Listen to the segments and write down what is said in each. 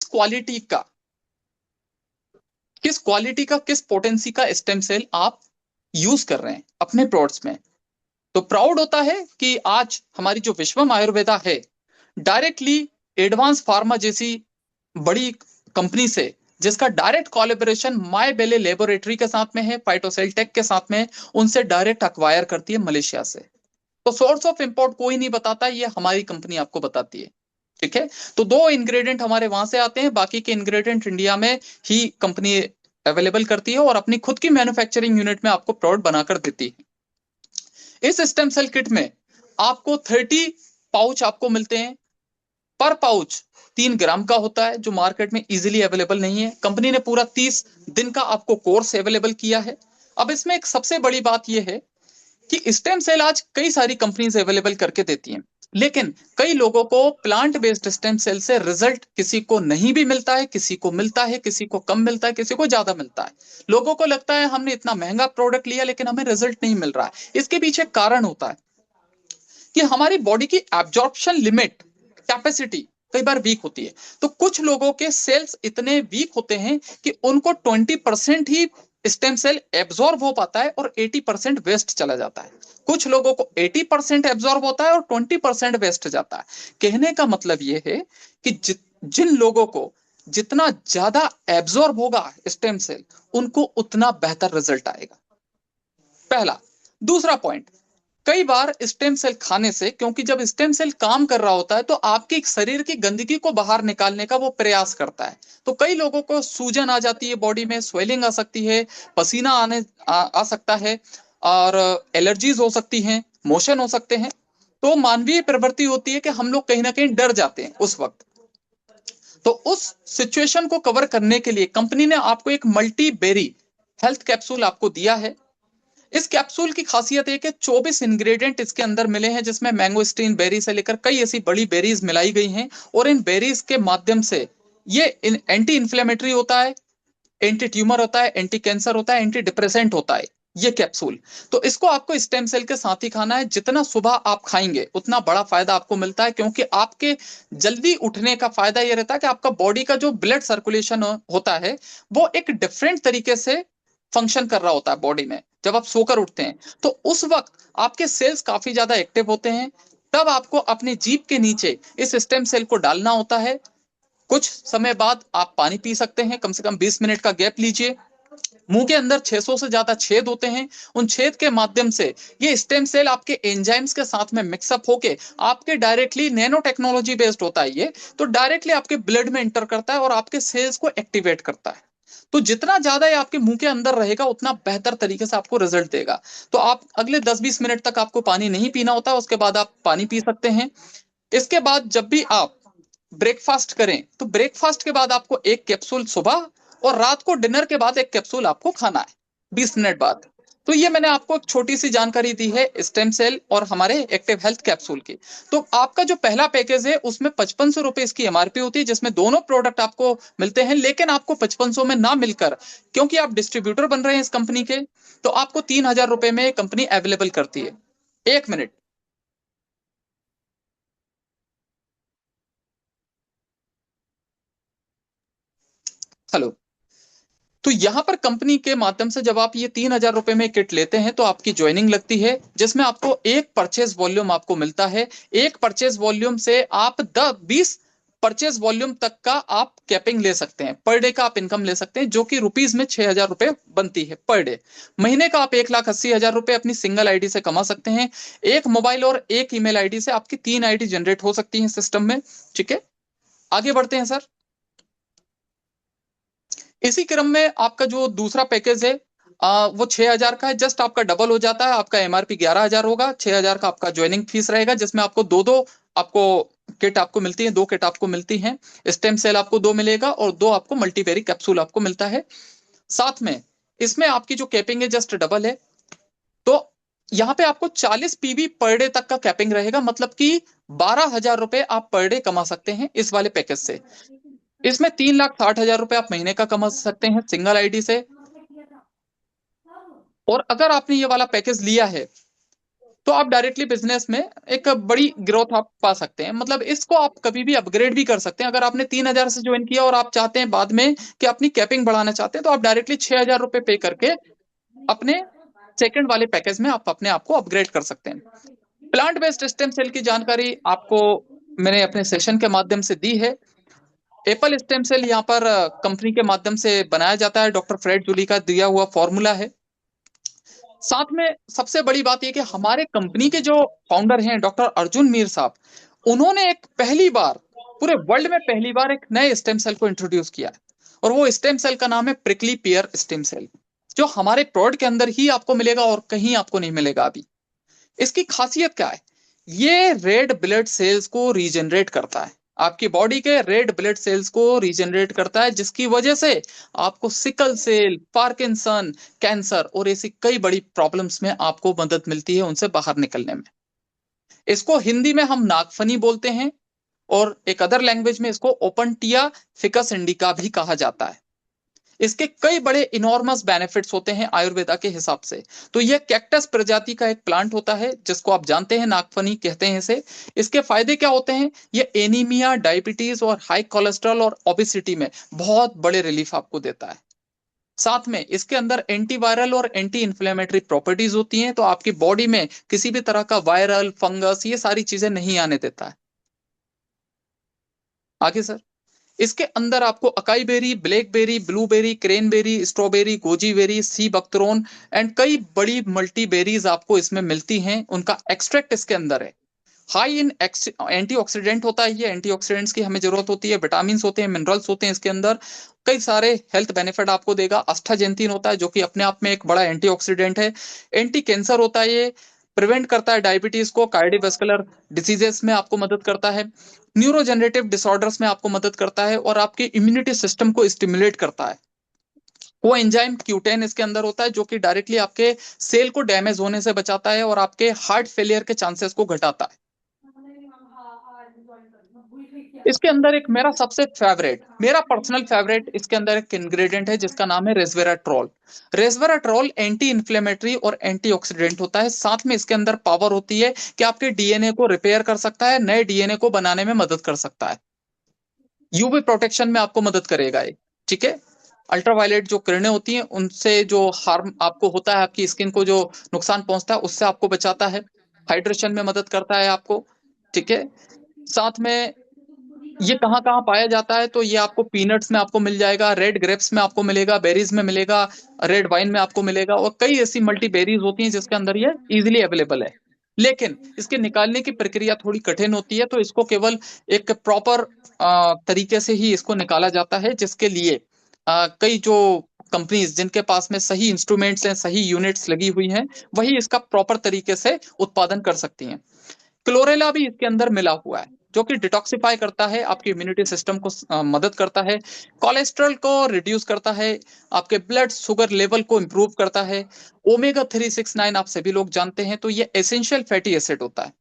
Quality का, किस quality का, किस पोटेंसी का स्टेम सेल आप यूज कर रहे हैं अपने प्रोडक्ट्स में। तो प्राउड होता है कि आज हमारी जो विश्वम आयुर्वेदा है, डायरेक्टली एडवांस फार्मा जैसी बड़ी कंपनी से, जिसका डायरेक्ट कोलैबोरेशन माय बेले लेबोरेटरी के साथ में है, फाइटोसेल टेक के साथ में है, उनसे डायरेक्ट अक्वायर करती है मलेशिया से। तो सोर्स ऑफ इंपोर्ट कोई नहीं बताता, ये हमारी कंपनी आपको बताती है। ठीक है। तो दो इंग्रेडिएंट हमारे वहां से आते हैं, बाकी के इंग्रेडिएंट इंडिया में ही कंपनी अवेलेबल करती है और अपनी खुद की मैन्युफैक्चरिंग यूनिट में आपको प्रोडक्ट बनाकर देती है। इस स्टेम सेल किट में आपको 30 पाउच आपको मिलते हैं। पर पाउच 3 ग्राम का होता है, जो मार्केट में इजीली अवेलेबल नहीं है। कंपनी ने पूरा 30 दिन का आपको कोर्स अवेलेबल किया है। अब इसमें एक सबसे बड़ी बात यह है कि स्टेम सेल आज कई सारी कंपनीज अवेलेबल करके देती हैं, लेकिन कई लोगों को प्लांट बेस्ड स्टेम सेल से रिजल्ट किसी को नहीं भी मिलता है, किसी को मिलता है, किसी को कम मिलता है, किसी को ज्यादा मिलता है। लोगों को लगता है हमने इतना महंगा प्रोडक्ट लिया लेकिन हमें रिजल्ट नहीं मिल रहा है। इसके पीछे कारण होता है कि हमारी बॉडी की एब्जॉर्प्शन लिमिट, कैपेसिटी कई बार वीक होती है। तो कुछ लोगों के सेल्स इतने वीक होते हैं कि उनको 20% ही स्टेम सेल एब्जॉर्ब हो पाता है और 80% वेस्ट चला जाता है। कुछ लोगों को 80% एब्जॉर्ब होता है और 20% वेस्ट जाता है। कहने का मतलब यह है कि जिन लोगों को जितना ज्यादा एब्जॉर्ब होगा स्टेम सेल, उनको उतना बेहतर रिजल्ट आएगा। पहला। दूसरा पॉइंट, कई बार स्टेम सेल खाने से, क्योंकि जब स्टेम सेल काम कर रहा होता है तो आपके शरीर की गंदगी को बाहर निकालने का वो प्रयास करता है। तो कई लोगों को सूजन आ जाती है, बॉडी में स्वेलिंग आ सकती है, पसीना आ सकता है, और एलर्जीज हो सकती हैं, मोशन हो सकते हैं। तो मानवीय प्रवृत्ति होती है कि हम लोग कहीं ना कहीं डर जाते हैं उस वक्त। तो उस सिचुएशन को कवर करने के लिए कंपनी ने आपको एक मल्टी बेरी हेल्थ कैप्सूल आपको दिया है। इस कैप्सूल की खासियत है कि 24 इंग्रेडिएंट इसके अंदर मिले हैं, जिसमें मैंगोस्टीन बेरी से लेकर कई ऐसी बड़ी बेरीज मिलाई गई हैं। और इन बेरीज के माध्यम से ये एंटी इन्फ्लेमेटरी होता है, एंटी ट्यूमर होता है, एंटी कैंसर होता है, एंटी डिप्रेसेंट होता है ये कैप्सूल। तो इसको आपको स्टेम सेल के साथ ही खाना है। जितना सुबह आप खाएंगे उतना बड़ा फायदा आपको मिलता है, क्योंकि आपके जल्दी उठने का फायदा यह रहता है कि आपका बॉडी का जो ब्लड सर्कुलेशन होता है वो एक डिफरेंट तरीके से फंक्शन कर रहा होता है बॉडी में। जब आप सोकर उठते हैं तो उस वक्त आपके सेल्स काफी ज्यादा एक्टिव होते हैं। तब आपको अपनी जीभ के नीचे इस स्टेम सेल को डालना होता है। कुछ समय बाद आप पानी पी सकते हैं, कम से कम 20 मिनट का गैप लीजिए। मुंह के अंदर 600 से ज्यादा छेद होते हैं। उन छेद के माध्यम से ये स्टेम सेल आपके एंजाइम्स के साथ में मिक्सअप होके आपके डायरेक्टली, नैनो टेक्नोलॉजी बेस्ड होता है ये, तो डायरेक्टली आपके ब्लड में इंटर करता है और आपके सेल्स को एक्टिवेट करता है। तो जितना ज्यादा ये आपके मुंह के अंदर रहेगा उतना बेहतर तरीके से आपको रिजल्ट देगा। तो आप अगले 10-20 मिनट तक आपको पानी नहीं पीना होता, उसके बाद आप पानी पी सकते हैं। इसके बाद जब भी आप ब्रेकफास्ट करें तो ब्रेकफास्ट के बाद आपको एक कैप्सूल सुबह, और रात को डिनर के बाद एक कैप्सूल आपको खाना है 20 मिनट बाद। तो ये मैंने आपको एक छोटी सी जानकारी दी है स्टेम सेल और हमारे एक्टिव हेल्थ कैप्सूल की। तो आपका जो पहला पैकेज है उसमें 5500 रुपए इसकी एमआरपी होती है, जिसमें दोनों प्रोडक्ट आपको मिलते हैं। लेकिन आपको 5500 में ना मिलकर, क्योंकि आप डिस्ट्रीब्यूटर बन रहे हैं इस कंपनी के, तो आपको 3000 रुपए में कंपनी अवेलेबल करती है। 1 मिनट। हेलो। तो यहां पर कंपनी के माध्यम से जब आप ये 3000 रुपए में किट लेते हैं तो आपकी ज्वाइनिंग लगती है, जिसमें आपको एक परचेज वॉल्यूम आपको मिलता है। एक परचेज वॉल्यूम से आप 20 परचेज वॉल्यूम तक का आप कैपिंग ले सकते हैं। पर डे का आप इनकम ले सकते हैं, जो कि रुपीज में 6000 रुपए बनती है पर डे। महीने का आप 1,80,000 रुपए अपनी सिंगल आईडी से कमा सकते हैं। एक मोबाइल और एक ईमेल आईडी से आपकी 3 आईडी जनरेट हो सकती है सिस्टम में। ठीक है। आगे बढ़ते हैं सर। इसी क्रम में आपका जो दूसरा पैकेज है वो 6,000 का है। जस्ट आपका डबल हो जाता है, आपका एमआरपी 11,000 होगा, 6,000 का आपका ज्वाइनिंग फीस रहेगा, जिसमें आपको दो दो आपको किट आपको मिलती है, 2 किट आपको मिलती हैं। स्टेम सेल आपको 2 मिलेगा और 2 आपको मल्टीवेरी कैप्सूल आपको मिलता है साथ में। इसमें आपकी जो कैपिंग है जस्ट डबल है। तो यहाँ पे आपको 40 पीवी पर डे तक का कैपिंग रहेगा, मतलब कि 12,000 रुपए आप पर डे कमा सकते हैं इस वाले पैकेज से। इसमें 3,60,000 रुपए आप महीने का कमा सकते हैं सिंगल आईडी से। और अगर आपने ये वाला पैकेज लिया है तो आप डायरेक्टली बिजनेस में एक बड़ी ग्रोथ आप पा सकते हैं। मतलब इसको आप कभी भी अपग्रेड भी कर सकते हैं। अगर आपने 3,000 से ज्वाइन किया और आप चाहते हैं बाद में कि अपनी कैपिंग बढ़ाना चाहते हैं, तो आप डायरेक्टली 6,000 रुपए पे करके अपने सेकंड वाले पैकेज में आप अपने आप को अपग्रेड कर सकते हैं। प्लांट बेस्ड स्टेम सेल की जानकारी आपको मैंने अपने सेशन के माध्यम से दी है। एप्पल स्टेम सेल यहाँ पर कंपनी के माध्यम से बनाया जाता है, डॉक्टर फ्रेड जूली का दिया हुआ फॉर्मूला है। साथ में सबसे बड़ी बात यह कि हमारे कंपनी के जो फाउंडर हैं डॉक्टर अर्जुन मीर साहब, उन्होंने एक पहली बार पूरे वर्ल्ड में पहली बार एक नए स्टेम सेल को इंट्रोड्यूस किया है, और वो स्टेम सेल का नाम है प्रिकली पियर स्टेम सेल, जो हमारे प्रोडक्ट के अंदर ही आपको मिलेगा और कहीं आपको नहीं मिलेगा अभी। इसकी खासियत क्या है? ये रेड ब्लड सेल्स को रीजनरेट करता है, आपकी बॉडी के रेड ब्लड सेल्स को रीजनरेट करता है, जिसकी वजह से आपको सिकल सेल, पार्किंसन, कैंसर और ऐसी कई बड़ी प्रॉब्लम्स में आपको मदद मिलती है उनसे बाहर निकलने में। इसको हिंदी में हम नागफनी बोलते हैं, और एक अदर लैंग्वेज में इसको ओपनटिया फिकस इंडिका भी कहा जाता है। इसके कई बड़े इनॉर्मस बेनिफिट्स होते हैं आयुर्वेदा के हिसाब से। तो यह कैक्टस प्रजाति का एक प्लांट होता है, जिसको आप जानते हैं नागफनी कहते हैं इसे। इसके फायदे क्या होते हैं? ये एनीमिया, डायबिटीज और हाई कोलेस्ट्रॉल और ओबेसिटी में बहुत बड़े रिलीफ आपको देता है। साथ में इसके अंदर एंटीवायरल और एंटी इंफ्लेमेटरी प्रॉपर्टीज होती हैं, तो आपकी बॉडी में किसी भी तरह का वायरल, फंगस, ये सारी चीजें नहीं आने देता है। आगे सर, इसके अंदर आपको acai berry, blackberry, blueberry, cranberry, strawberry, goji berry, sea buckthorn and कई बड़ी मल्टी बेरीज आपको इसमें मिलती हैं। उनका एक्सट्रैक्ट इसके अंदर है। हाई इन एंटीऑक्सीडेंट होता है, ये एंटीऑक्सीडेंट्स की हमें जरूरत होती है, विटामिन होते हैं, मिनरल्स होते हैं इसके अंदर, कई सारे हेल्थ बेनिफिट आपको देगा। अस्थाजेंथिन होता है जो कि अपने आप में एक बड़ा एंटीऑक्सीडेंट है। एंटी कैंसर होता है, ये प्रिवेंट करता है डायबिटीज को, कार्डियोवैस्कुलर डिसीजेस में आपको मदद करता है, न्यूरोजेनरेटिव डिसऑर्डर्स में आपको मदद करता है, और आपके इम्यूनिटी सिस्टम को स्टिमुलेट करता है। वो एंजाइम क्यूटेन इसके अंदर होता है, जो कि डायरेक्टली आपके सेल को डैमेज होने से बचाता है और आपके हार्ट फेलियर के चांसेस को घटाता है। इसके अंदर एक मेरा पर्सनल फेवरेट इसके अंदर एक इंग्रेडिएंट है जिसका नाम है रेसवेराट्रोल। रेसवेराट्रोल एंटी इन्फ्लेमेटरी और एंटीऑक्सीडेंट होता है। साथ में इसके अंदर पावर होती है कि आपके डीएनए को रिपेयर कर सकता है, नए डीएनए को बनाने में मदद कर सकता है, यूवी प्रोटेक्शन में आपको मदद करेगा ये। ठीक है, अल्ट्रावायलेट जो किरणें होती हैं उनसे जो हार्म आपको होता है, आपकी स्किन को जो नुकसान पहुंचता है, उससे आपको बचाता है। हाइड्रेशन में मदद करता है आपको। ठीक है, साथ में ये कहाँ कहाँ पाया जाता है? तो ये आपको पीनट्स में आपको मिल जाएगा, रेड ग्रेप्स में आपको मिलेगा, बेरीज में मिलेगा, रेड वाइन में आपको मिलेगा, और कई ऐसी मल्टी बेरीज होती हैं जिसके अंदर ये इजीली अवेलेबल है। लेकिन इसके निकालने की प्रक्रिया थोड़ी कठिन होती है, तो इसको केवल एक प्रॉपर तरीके से ही इसको निकाला जाता है, जिसके लिए कई जो कंपनीज जिनके पास में सही इंस्ट्रूमेंट्स हैं, सही यूनिट्स लगी हुई हैं, वही इसका प्रॉपर तरीके से उत्पादन कर सकती हैं। क्लोरेला भी इसके अंदर मिला हुआ है, जो कि डिटॉक्सिफाई करता है, आपके इम्यूनिटी सिस्टम को मदद करता है, कोलेस्ट्रॉल को रिड्यूस करता है, आपके ब्लड शुगर लेवल को इंप्रूव करता है। ओमेगा 369 आप सभी लोग जानते हैं, तो ये एसेंशियल फैटी एसिड होता है।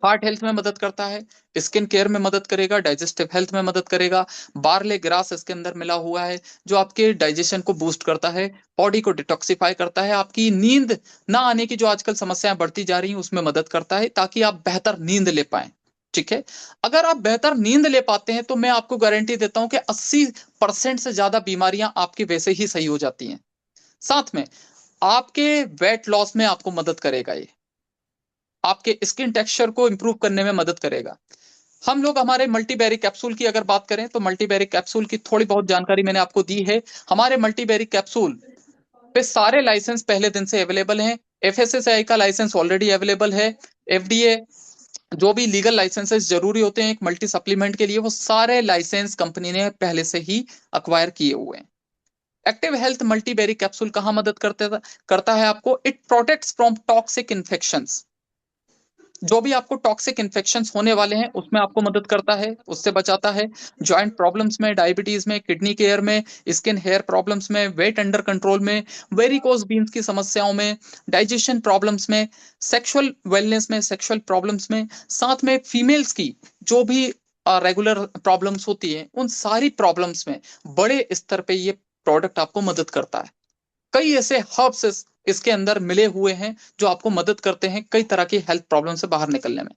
हार्ट हेल्थ में मदद करता है, स्किन केयर में मदद करेगा, डाइजेस्टिव हेल्थ में मदद करेगा। बार्ले ग्रास इसके अंदर मिला हुआ है, जो आपके डाइजेशन को बूस्ट करता है, बॉडी को डिटॉक्सिफाई करता है, आपकी नींद ना आने की जो आजकल समस्याएं बढ़ती जा रही हैं उसमें मदद करता है, ताकि आप बेहतर नींद ले पाए। ठीक है, अगर आप बेहतर नींद ले पाते हैं तो मैं आपको गारंटी देता हूं कि 80% से ज्यादा बीमारियां आपकी वैसे ही सही हो जाती हैं। साथ में आपके वेट लॉस में आपको मदद करेगा ये, आपके स्किन टेक्सचर को इंप्रूव करने में मदद करेगा। हम लोग हमारे मल्टीबेरी कैप्सूल की अगर बात करें, तो मल्टीबेरी कैप्सूल की थोड़ी बहुत जानकारी मैंने आपको दी है। हमारे मल्टीबेरी कैप्सूल पे सारे लाइसेंस पहले दिन से अवेलेबल हैं। एफएसएसआई का लाइसेंस ऑलरेडी अवेलेबल है। एफडीए, जो भी लीगल लाइसेंसेस जरूरी होते हैं एक मल्टी सप्लीमेंट के लिए, वो सारे लाइसेंस कंपनी ने पहले से ही अक्वायर किए हुए हैं। एक्टिव हेल्थ मल्टीबेरी कैप्सूल कहाँ मदद करता है आपको? It protects from toxic infections. जो भी आपको टॉक्सिक इन्फेक्शंस होने वाले हैं उसमें आपको मदद करता है, उससे बचाता है। जॉइंट प्रॉब्लम्स में, डायबिटीज में, किडनी केयर में, स्किन हेयर प्रॉब्लम्स में, वेट अंडर कंट्रोल में, वेरिकोज बीन्स की समस्याओं में, डाइजेशन प्रॉब्लम्स में, सेक्सुअल वेलनेस में, सेक्सुअल प्रॉब्लम्स में, साथ में फीमेल्स की जो भी रेगुलर प्रॉब्लम्स होती है, उन सारी प्रॉब्लम्स में बड़े स्तर पे ये प्रोडक्ट आपको मदद करता है। कई ऐसे हर्ब्स इसके अंदर मिले हुए हैं जो आपको मदद करते हैं कई तरह की हेल्थ प्रॉब्लम से बाहर निकलने में।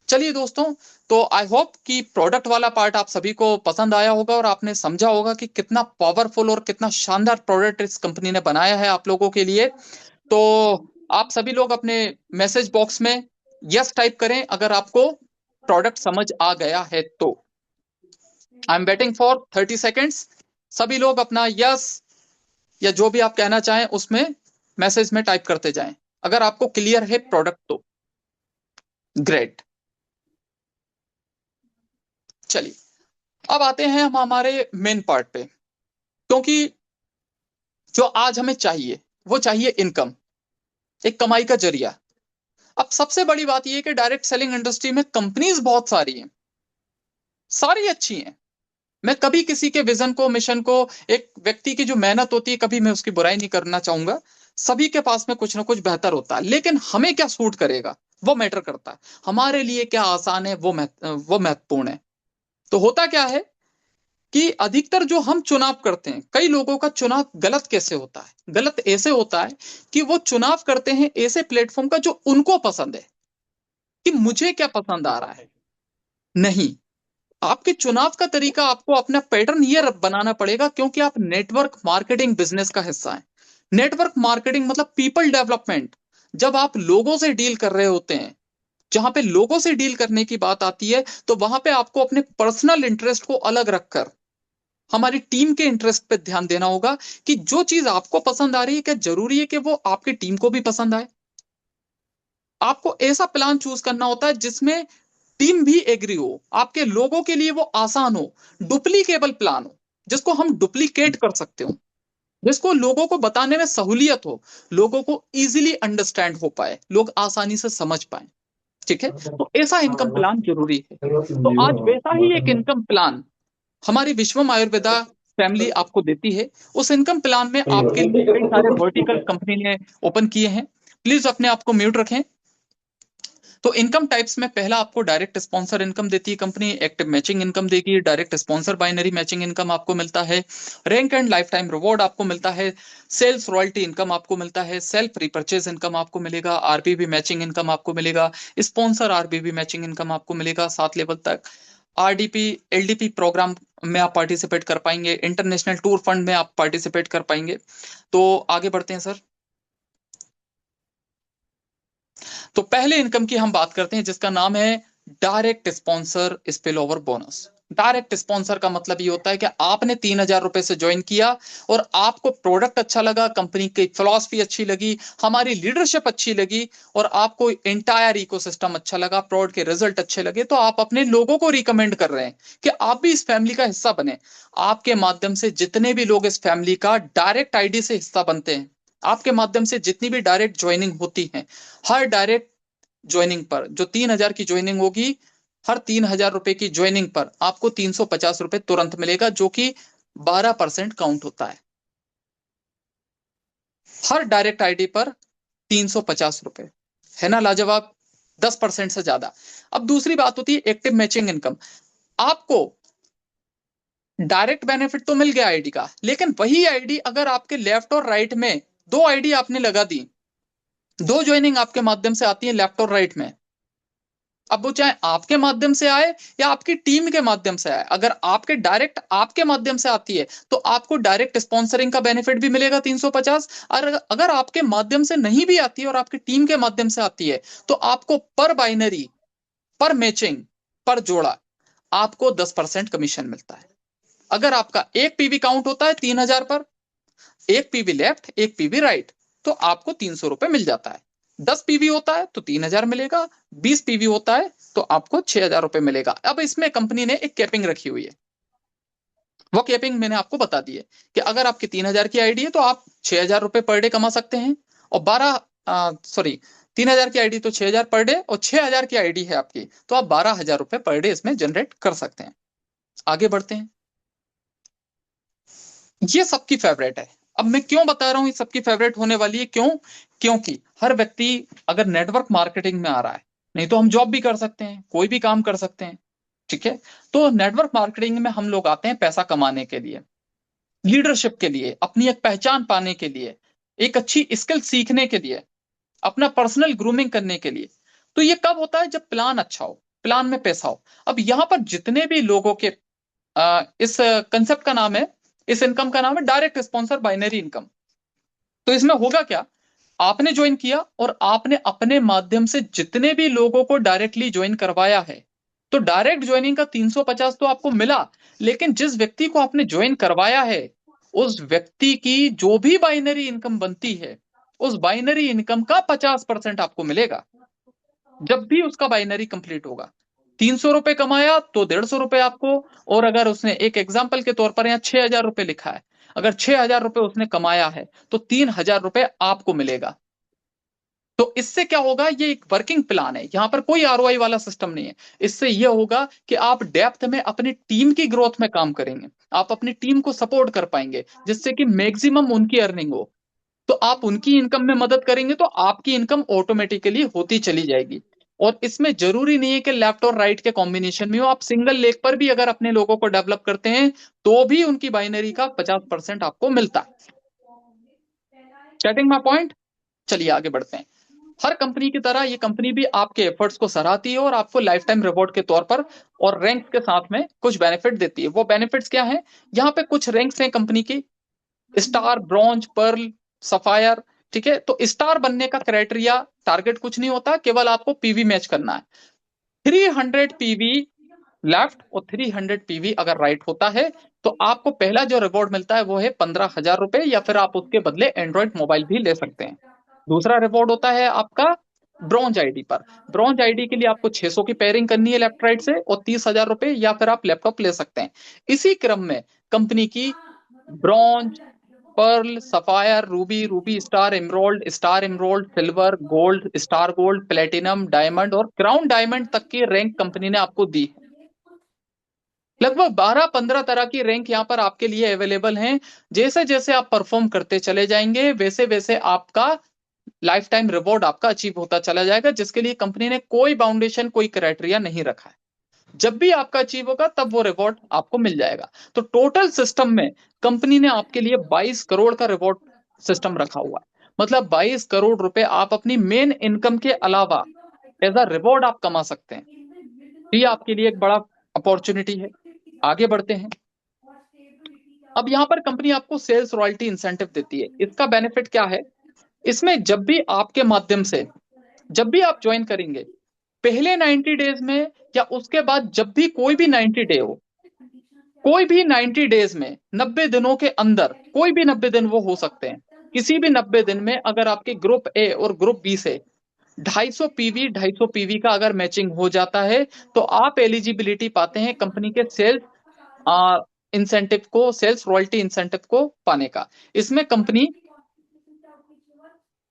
चलिए दोस्तों, तो आई होप कि प्रोडक्ट वाला पार्ट आप सभी को पसंद आया होगा और आपने समझा होगा कि कितना पावरफुल और कितना शानदार प्रोडक्ट इस कंपनी ने बनाया है आप लोगों के लिए। तो आप सभी लोग अपने मैसेज बॉक्स में यस टाइप करें अगर आपको प्रोडक्ट समझ आ गया है तो। I am waiting for 30 seconds. सभी लोग अपना यस या जो भी आप कहना चाहें उसमें मैसेज में टाइप करते जाएं अगर आपको क्लियर है प्रोडक्ट तो। ग्रेट। चलिए, अब आते हैं हम हमारे मेन पार्ट पे, क्योंकि जो आज हमें चाहिए वो चाहिए इनकम, एक कमाई का जरिया। अब सबसे बड़ी बात यह है कि डायरेक्ट सेलिंग इंडस्ट्री में कंपनीज बहुत सारी हैं, सारी अच्छी हैं। मैं कभी किसी के विजन को, मिशन को, एक व्यक्ति की जो मेहनत होती है, कभी मैं उसकी बुराई नहीं करना चाहूंगा। सभी के पास में कुछ ना कुछ बेहतर होता है, लेकिन हमें क्या सूट करेगा वो मैटर करता है। हमारे लिए क्या आसान है वो महत्वपूर्ण है। तो होता क्या है कि अधिकतर जो हम चुनाव करते हैं, कई लोगों का चुनाव गलत कैसे होता है? गलत ऐसे होता है कि वो चुनाव करते हैं ऐसे प्लेटफॉर्म का जो उनको पसंद है, कि मुझे क्या पसंद आ रहा है। नहीं, आपके चुनाव का तरीका, आपको अपना पैटर्न ये बनाना पड़ेगा, क्योंकि आप नेटवर्क मार्केटिंग बिजनेस का हिस्सा है। नेटवर्क मार्केटिंग मतलब पीपल डेवलपमेंट। जब आप लोगों से डील कर रहे होते हैं, जहां पे लोगों से डील करने की बात आती है, तो वहां पे आपको अपने पर्सनल इंटरेस्ट को अलग रखकर हमारी टीम के इंटरेस्ट पे ध्यान देना होगा, कि जो चीज आपको पसंद आ रही है क्या जरूरी है कि वो आपकी टीम को भी पसंद आए। आपको ऐसा प्लान चूज करना होता है जिसमें टीम भी एग्री हो, आपके लोगों के लिए वो आसान हो, डुप्लीकेबल प्लान हो, जिसको हम डुप्लीकेट कर सकते हो, जिसको लोगों को बताने में सहूलियत हो, लोगों को इजीली अंडरस्टैंड हो पाए, लोग आसानी से समझ पाए। ठीक है, तो ऐसा इनकम प्लान जरूरी है। तो आज वैसा ही एक इनकम प्लान हमारी विश्वम आयुर्वेदा फैमिली आपको देती है। उस इनकम प्लान में आपके लिए कई सारे वर्टिकल कंपनी ने ओपन किए हैं। प्लीज अपने आप को म्यूट रखें। तो इनकम टाइप्स में पहला आपको डायरेक्ट स्पॉन्सर इनकम देती है कंपनी, एक्टिव मैचिंग इनकम देगी, direct sponsor binary matching income आपको मिलता है, rank and life time reward आपको मिलता है, सेल्स रॉयल्टी इनकम आपको मिलता है, सेल्फ रिपर्चेज इनकम आपको मिलेगा, आरबीबी मैचिंग इनकम आपको मिलेगा, स्पॉन्सर आरबीबी मैचिंग इनकम आपको मिलेगा 7 लेवल तक, आरडीपी एलडीपी प्रोग्राम में आप पार्टिसिपेट कर पाएंगे, इंटरनेशनल टूर फंड में आप पार्टिसिपेट कर पाएंगे। तो आगे बढ़ते हैं सर। तो पहले इनकम की हम बात करते हैं जिसका नाम है direct sponsor spill over bonus. Direct sponsor का मतलब ये होता है कि आपने 3,000 रुपए से ज्वाइन किया और आपको प्रोडक्ट अच्छा लगा, कंपनी की फिलॉसफी अच्छी लगी, हमारी लीडरशिप अच्छी लगी और आपको इंटायर इकोसिस्टम अच्छा लगा, प्रोडक्ट के रिजल्ट अच्छे लगे, तो आप अपने लोगों को रिकमेंड कर रहे हैं कि आप भी इस फैमिली का हिस्सा बने। आपके माध्यम से जितने भी लोग इस फैमिली का डायरेक्ट आईडी से हिस्सा बनते हैं, आपके माध्यम से जितनी भी डायरेक्ट ज्वाइनिंग होती है, हर डायरेक्ट ज्वाइनिंग पर जो 3,000 की ज्वाइनिंग होगी, हर 3,000 रुपए की ज्वाइनिंग पर आपको 350 रुपए तुरंत मिलेगा, जो कि 12% काउंट होता है। हर डायरेक्ट आईडी पर 350 रुपए, है ना लाजवाब? 10% से ज्यादा। अब दूसरी बात होती है एक्टिव मैचिंग इनकम। आपको डायरेक्ट बेनिफिट तो मिल गया आईडी का, लेकिन वही आईडी अगर आपके लेफ्ट और राइट में, दो आईडी आपने लगा दी, दो ज्वाइनिंग आपके माध्यम से आती है लेफ्ट और राइट में, अब वो चाहे आपके माध्यम से आए या आपकी टीम के माध्यम से आए, अगर आपके डायरेक्ट आपके माध्यम से आती है तो आपको डायरेक्ट स्पॉन्सरिंग का बेनिफिट भी मिलेगा 350। और अगर आपके माध्यम से नहीं भी आती है और आपकी टीम के माध्यम से आती है, तो आपको पर बाइनरी, पर मैचिंग, पर जोड़ा आपको 10% कमीशन मिलता है। अगर आपका एक पीवी काउंट होता है 3,000 पर, एक पीवी लेफ्ट एक पीवी राइट, तो आपको 300 रुपए मिल जाता है। 10 पीवी होता है तो 3,000 मिलेगा, 20 पीवी होता है तो आपको 6,000 रुपए मिलेगा। अब इसमें कंपनी ने एक कैपिंग रखी हुई है, वो कैपिंग मैंने आपको बता दी है कि अगर आपकी 3,000 की आईडी है तो आप 6,000 रुपए पर डे कमा सकते हैं, और 3,000 की आईडी तो 6,000 पर डे, और 6,000 की आईडी है आपकी तो आप 12,000 रुपए पर डे इसमें जनरेट कर सकते हैं। आगे बढ़ते हैं। ये सबकी फेवरेट है। अब मैं क्यों बता रहा हूं ये सबकी फेवरेट होने वाली है, क्यों? क्योंकि हर व्यक्ति अगर नेटवर्क मार्केटिंग में आ रहा है, नहीं तो हम जॉब भी कर सकते हैं, कोई भी काम कर सकते हैं, ठीक है। तो नेटवर्क मार्केटिंग में हम लोग आते हैं पैसा कमाने के लिए, लीडरशिप के लिए, अपनी एक पहचान पाने के लिए, एक अच्छी स्किल सीखने के लिए, अपना पर्सनल ग्रूमिंग करने के लिए। तो ये कब होता है? जब प्लान अच्छा हो, प्लान में पैसा हो। अब यहां पर जितने भी लोगों के इस कंसेप्ट का नाम है, इस इनकम का नाम है डायरेक्ट स्पॉन्सर बाइनरी इनकम। तो इसमें होगा क्या? आपने ज्वाइन किया और आपने अपने माध्यम से जितने भी लोगों को डायरेक्टली ज्वाइन करवाया है, तो डायरेक्ट ज्वाइनिंग का 350 तो आपको मिला, लेकिन जिस व्यक्ति को आपने ज्वाइन करवाया है, उस व्यक्ति की जो भी बाइनरी इनकम बनती है, उस बाइनरी इनकम का 50% आपको मिलेगा जब भी उसका बाइनरी कंप्लीट होगा। 300 रुपए कमाया तो 150 रुपए आपको। और अगर उसने, एक एग्जाम्पल के तौर पर यहाँ 6,000 रुपए लिखा है, अगर 6,000 रुपए उसने कमाया है तो 3,000 रुपए आपको मिलेगा। तो इससे क्या होगा? ये एक वर्किंग प्लान है, यहां पर कोई आरओआई वाला सिस्टम नहीं है। इससे ये होगा कि आप डेप्थ में अपनी टीम की ग्रोथ में काम करेंगे, आप अपनी टीम को सपोर्ट कर पाएंगे, जिससे कि मैक्सिमम उनकी अर्निंग हो। तो आप उनकी इनकम में मदद करेंगे तो आपकी इनकम ऑटोमेटिकली होती चली जाएगी। और इसमें जरूरी नहीं है कि लेफ्ट और राइट के कॉम्बिनेशन में हो, आप सिंगल लेग पर भी अगर अपने लोगों को डेवलप करते हैं तो भी उनकी बाइनरी का 50% आपको मिलता है। Getting my point? चलिए आगे बढ़ते हैं। हर कंपनी की तरह ये कंपनी भी आपके एफर्ट्स को सराहती है और आपको लाइफ टाइम रिवॉर्ड के तौर पर और रैंक के साथ में कुछ बेनिफिट देती है। वो बेनिफिट्स क्या हैं? यहाँ पे कुछ रैंक्स हैं कंपनी की: स्टार, ब्रॉन्ज, पर्ल, सफायर। ठीक है, तो स्टार बनने का क्राइटेरिया, टारगेट कुछ नहीं होता, केवल आपको पीवी मैच करना है। 300 पीवी लेफ्ट और 300 पीवी अगर राइट होता है तो आपको पहला जो रिवॉर्ड मिलता है वो है 15,000 रुपए, या फिर आप उसके बदले एंड्रॉइड मोबाइल भी ले सकते हैं। दूसरा रिवॉर्ड होता है आपका ब्रॉन्ज आईडी पर। ब्रॉन्ज आईडी के लिए आपको 600 की पेयरिंग करनी है लेफ्ट राइट से, और 30,000 रुपए, या फिर आप लैपटॉप ले सकते हैं। इसी क्रम में कंपनी की bronze, pearl, sapphire, ruby, ruby star emerald, silver, gold, star gold, platinum, diamond और क्राउन डायमंड तक की रैंक कंपनी ने आपको दी है। लगभग 12-15 तरह की रैंक यहाँ पर आपके लिए अवेलेबल हैं। जैसे जैसे आप परफॉर्म करते चले जाएंगे, वैसे वैसे आपका लाइफ टाइम रिवॉर्ड आपका अचीव होता चला जाएगा, जिसके लिए कंपनी ने कोई बाउंडेशन, कोई क्राइटेरिया नहीं रखा है। जब भी आपका अचीव होगा तब वो रिवॉर्ड आपको मिल जाएगा। तो टोटल सिस्टम में कंपनी ने आपके लिए 22 करोड़ का रिवॉर्ड सिस्टम रखा हुआ है। मतलब 22 करोड़ रुपए आप अपनी मेन इनकम के अलावा एज अ रिवॉर्ड आप कमा सकते हैं। ये आपके लिए एक बड़ा अपॉर्चुनिटी है। आगे बढ़ते हैं। अब यहाँ पर कंपनी आपको सेल्स रॉयल्टी इंसेंटिव देती है। इसका बेनिफिट क्या है? इसमें जब भी आपके माध्यम से, जब भी आप ज्वाइन करेंगे, पहले 90 डेज में या उसके बाद जब भी कोई भी 90 डे हो, कोई भी 90 डेज में, 90 दिनों के अंदर, कोई भी 90 दिन वो हो सकते हैं, किसी भी 90 दिन में अगर आपके ग्रुप ए और ग्रुप बी से 250 पीवी का अगर मैचिंग हो जाता है तो आप एलिजिबिलिटी पाते हैं कंपनी के सेल्स इंसेंटिव को, सेल्स रॉयल्टी इंसेंटिव को पाने का। इसमें कंपनी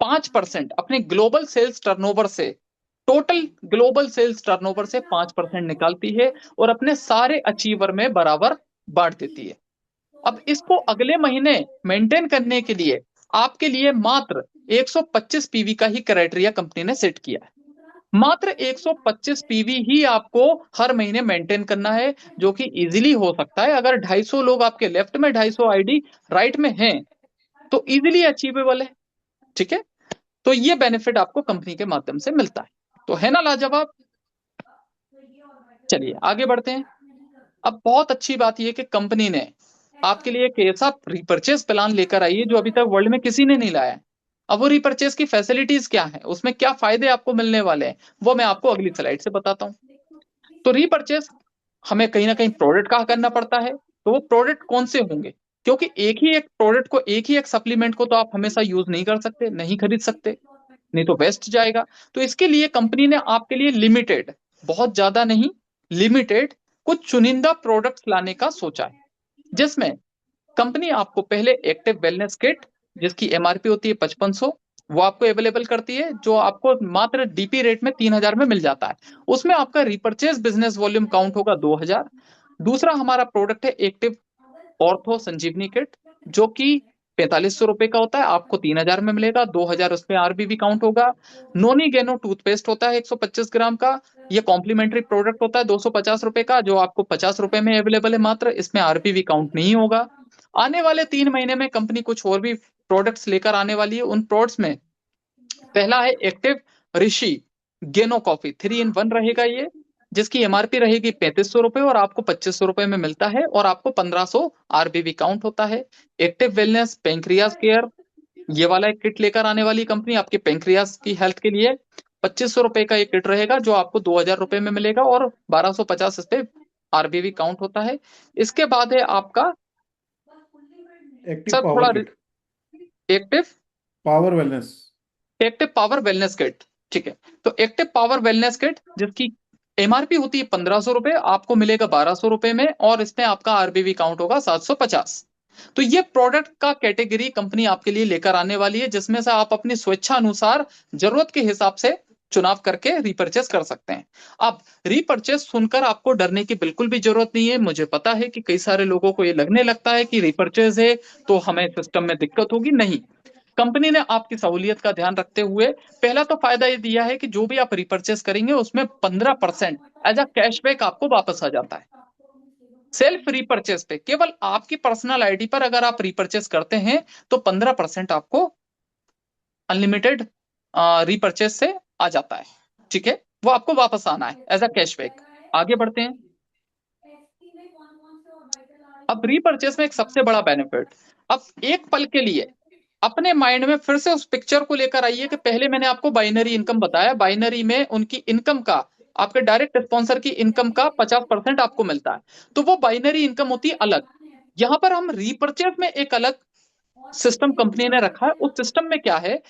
5% अपने ग्लोबल सेल्स टर्नओवर से, टोटल ग्लोबल सेल्स टर्नओवर से 5% निकालती है और अपने सारे अचीवर में बराबर बांट देती है। अब इसको अगले महीने मेंटेन करने के लिए आपके लिए मात्र 125 पीवी का ही क्राइटेरिया कंपनी ने सेट किया है। मात्र 125 पीवी ही आपको हर महीने मेंटेन करना है, जो कि इजीली हो सकता है। अगर 250 लोग आपके लेफ्ट में, 250 आईडी राइट में हैं तो इजीली अचीवेबल है। ठीक है, तो ये बेनिफिट आपको कंपनी के माध्यम से मिलता है। तो है ना लाजवाब? चलिए आगे बढ़ते हैं। अब बहुत अच्छी बात यह कि कंपनी ने आपके लिए एक ऐसा रिपर्चेस प्लान लेकर आई है जो अभी तक वर्ल्ड में किसी ने नहीं लाया है। अब वो रिपर्चेस की फैसिलिटीज क्या है, उसमें क्या फायदे आपको मिलने वाले हैं, वो मैं आपको अगली स्लाइड से बताता हूँ। तो रीपरचेस हमें कहीं ना कहीं प्रोडक्ट का करना पड़ता है। तो वो प्रोडक्ट कौन से होंगे? क्योंकि एक ही एक प्रोडक्ट को, एक ही एक सप्लीमेंट को तो आप हमेशा यूज नहीं कर सकते, नहीं खरीद सकते, नहीं तो वेस्ट जाएगा। तो इसके लिए कंपनी ने आपके लिए लिमिटेड, बहुत ज्यादा नहीं, लिमिटेड कुछ चुनिंदा प्रोडक्ट्स लाने का सोचा है, जिसमें कंपनी आपको पहले एक्टिव वेलनेस किट, जिसकी एमआरपी होती है 5500, वो आपको अवेलेबल करती है, जो आपको मात्र डीपी रेट में 3,000 में मिल जाता है। उसमें आपका रिपर्चेज बिजनेस वॉल्यूम काउंट होगा 2,000। दूसरा हमारा प्रोडक्ट है एक्टिव ऑर्थो संजीवनी किट, जो कि 4,500 रुपए का होता है, आपको 3,000 में मिलेगा, 2,000 उसमें आरबीबी काउंट होगा। नोनी गेनो टूथपेस्ट होता है 125 ग्राम का, ये कॉम्प्लीमेंट्री प्रोडक्ट होता है 250 रुपए का, जो आपको 50 रुपए में अवेलेबल है मात्र, इसमें आरबीबी काउंट नहीं होगा। आने वाले 3 महीने में कंपनी कुछ और भी प्रोडक्ट्स लेकर आने वाली है। उन प्रोडक्ट्स में पहला है एक्टिव ऋषि गेनो कॉफी 3 in 1 रहेगा ये, जिसकी एमआरपी रहेगी 3500 रुपए और आपको 2500 रुपए में मिलता है और आपको 1500 आरबीवी काउंट होता है। एक्टिव वेलनेस पेंक्रियाज केयर, ये वाला एक किट लेकर आने वाली कंपनी आपके पेंक्रियाज की हेल्थ के लिए। 2500 रुपए का एक किट रहेगा जो आपको 2000 रुपए में मिलेगा और 1250 इस पे आरबीवी काउंट होता है। इसके बाद है आपका एक्टिव सर थोड़ा power kit, active power wellness, active power wellness kit, ठीक है। तो एक्टिव पावर वेलनेस किट जिसकी एमआरपी होती है 1500 रुपए, आपको मिलेगा 1200 रुपए में और इसमें आपका आरबीवी काउंट होगा 750। तो ये प्रोडक्ट का कैटेगरी कंपनी आपके लिए लेकर आने वाली है, जिसमें से आप अपनी स्वेच्छा अनुसार जरूरत के हिसाब से चुनाव करके रिपर्चेस कर सकते हैं। अब रिपर्चेस सुनकर आपको डरने की बिल्कुल भी जरूरत नहीं है। मुझे पता है कि कई सारे लोगों को ये लगने लगता है कि रिपर्चेस है तो हमें सिस्टम में दिक्कत होगी। नहीं, कंपनी ने आपकी सहूलियत का ध्यान रखते हुए पहला तो फायदा ये दिया है कि जो भी आप रिपर्चेस करेंगे उसमें 15% एज अ कैशबैक आपको वापस आ जाता है। सेल्फ रिपर्चेस पे केवल आपकी पर्सनल आईडी पर अगर आप रिपर्चेस करते हैं तो 15% आपको अनलिमिटेड रिपर्चेस से आ जाता है, ठीक है। वो आपको वापस आना है एज अ कैशबैक। आगे बढ़ते हैं। अब रिपर्चेस में एक सबसे बड़ा बेनिफिट, अब एक पल के लिए अपने माइंड में फिर से उस पिक्चर को लेकर आइए कि पहले मैंने आपको बाइनरी इनकम बताया, बाइनरी में उनकी इनकम का, आपके डायरेक्ट स्पॉन्सर की इनकम का 50% आपको मिलता है। तो वो बाइनरी इनकम होती है अलग। यहां पर हम रिपर्चेस में एक अलग सिस्टम कंपनी ने रखा है। उस सिस्टम में क्या है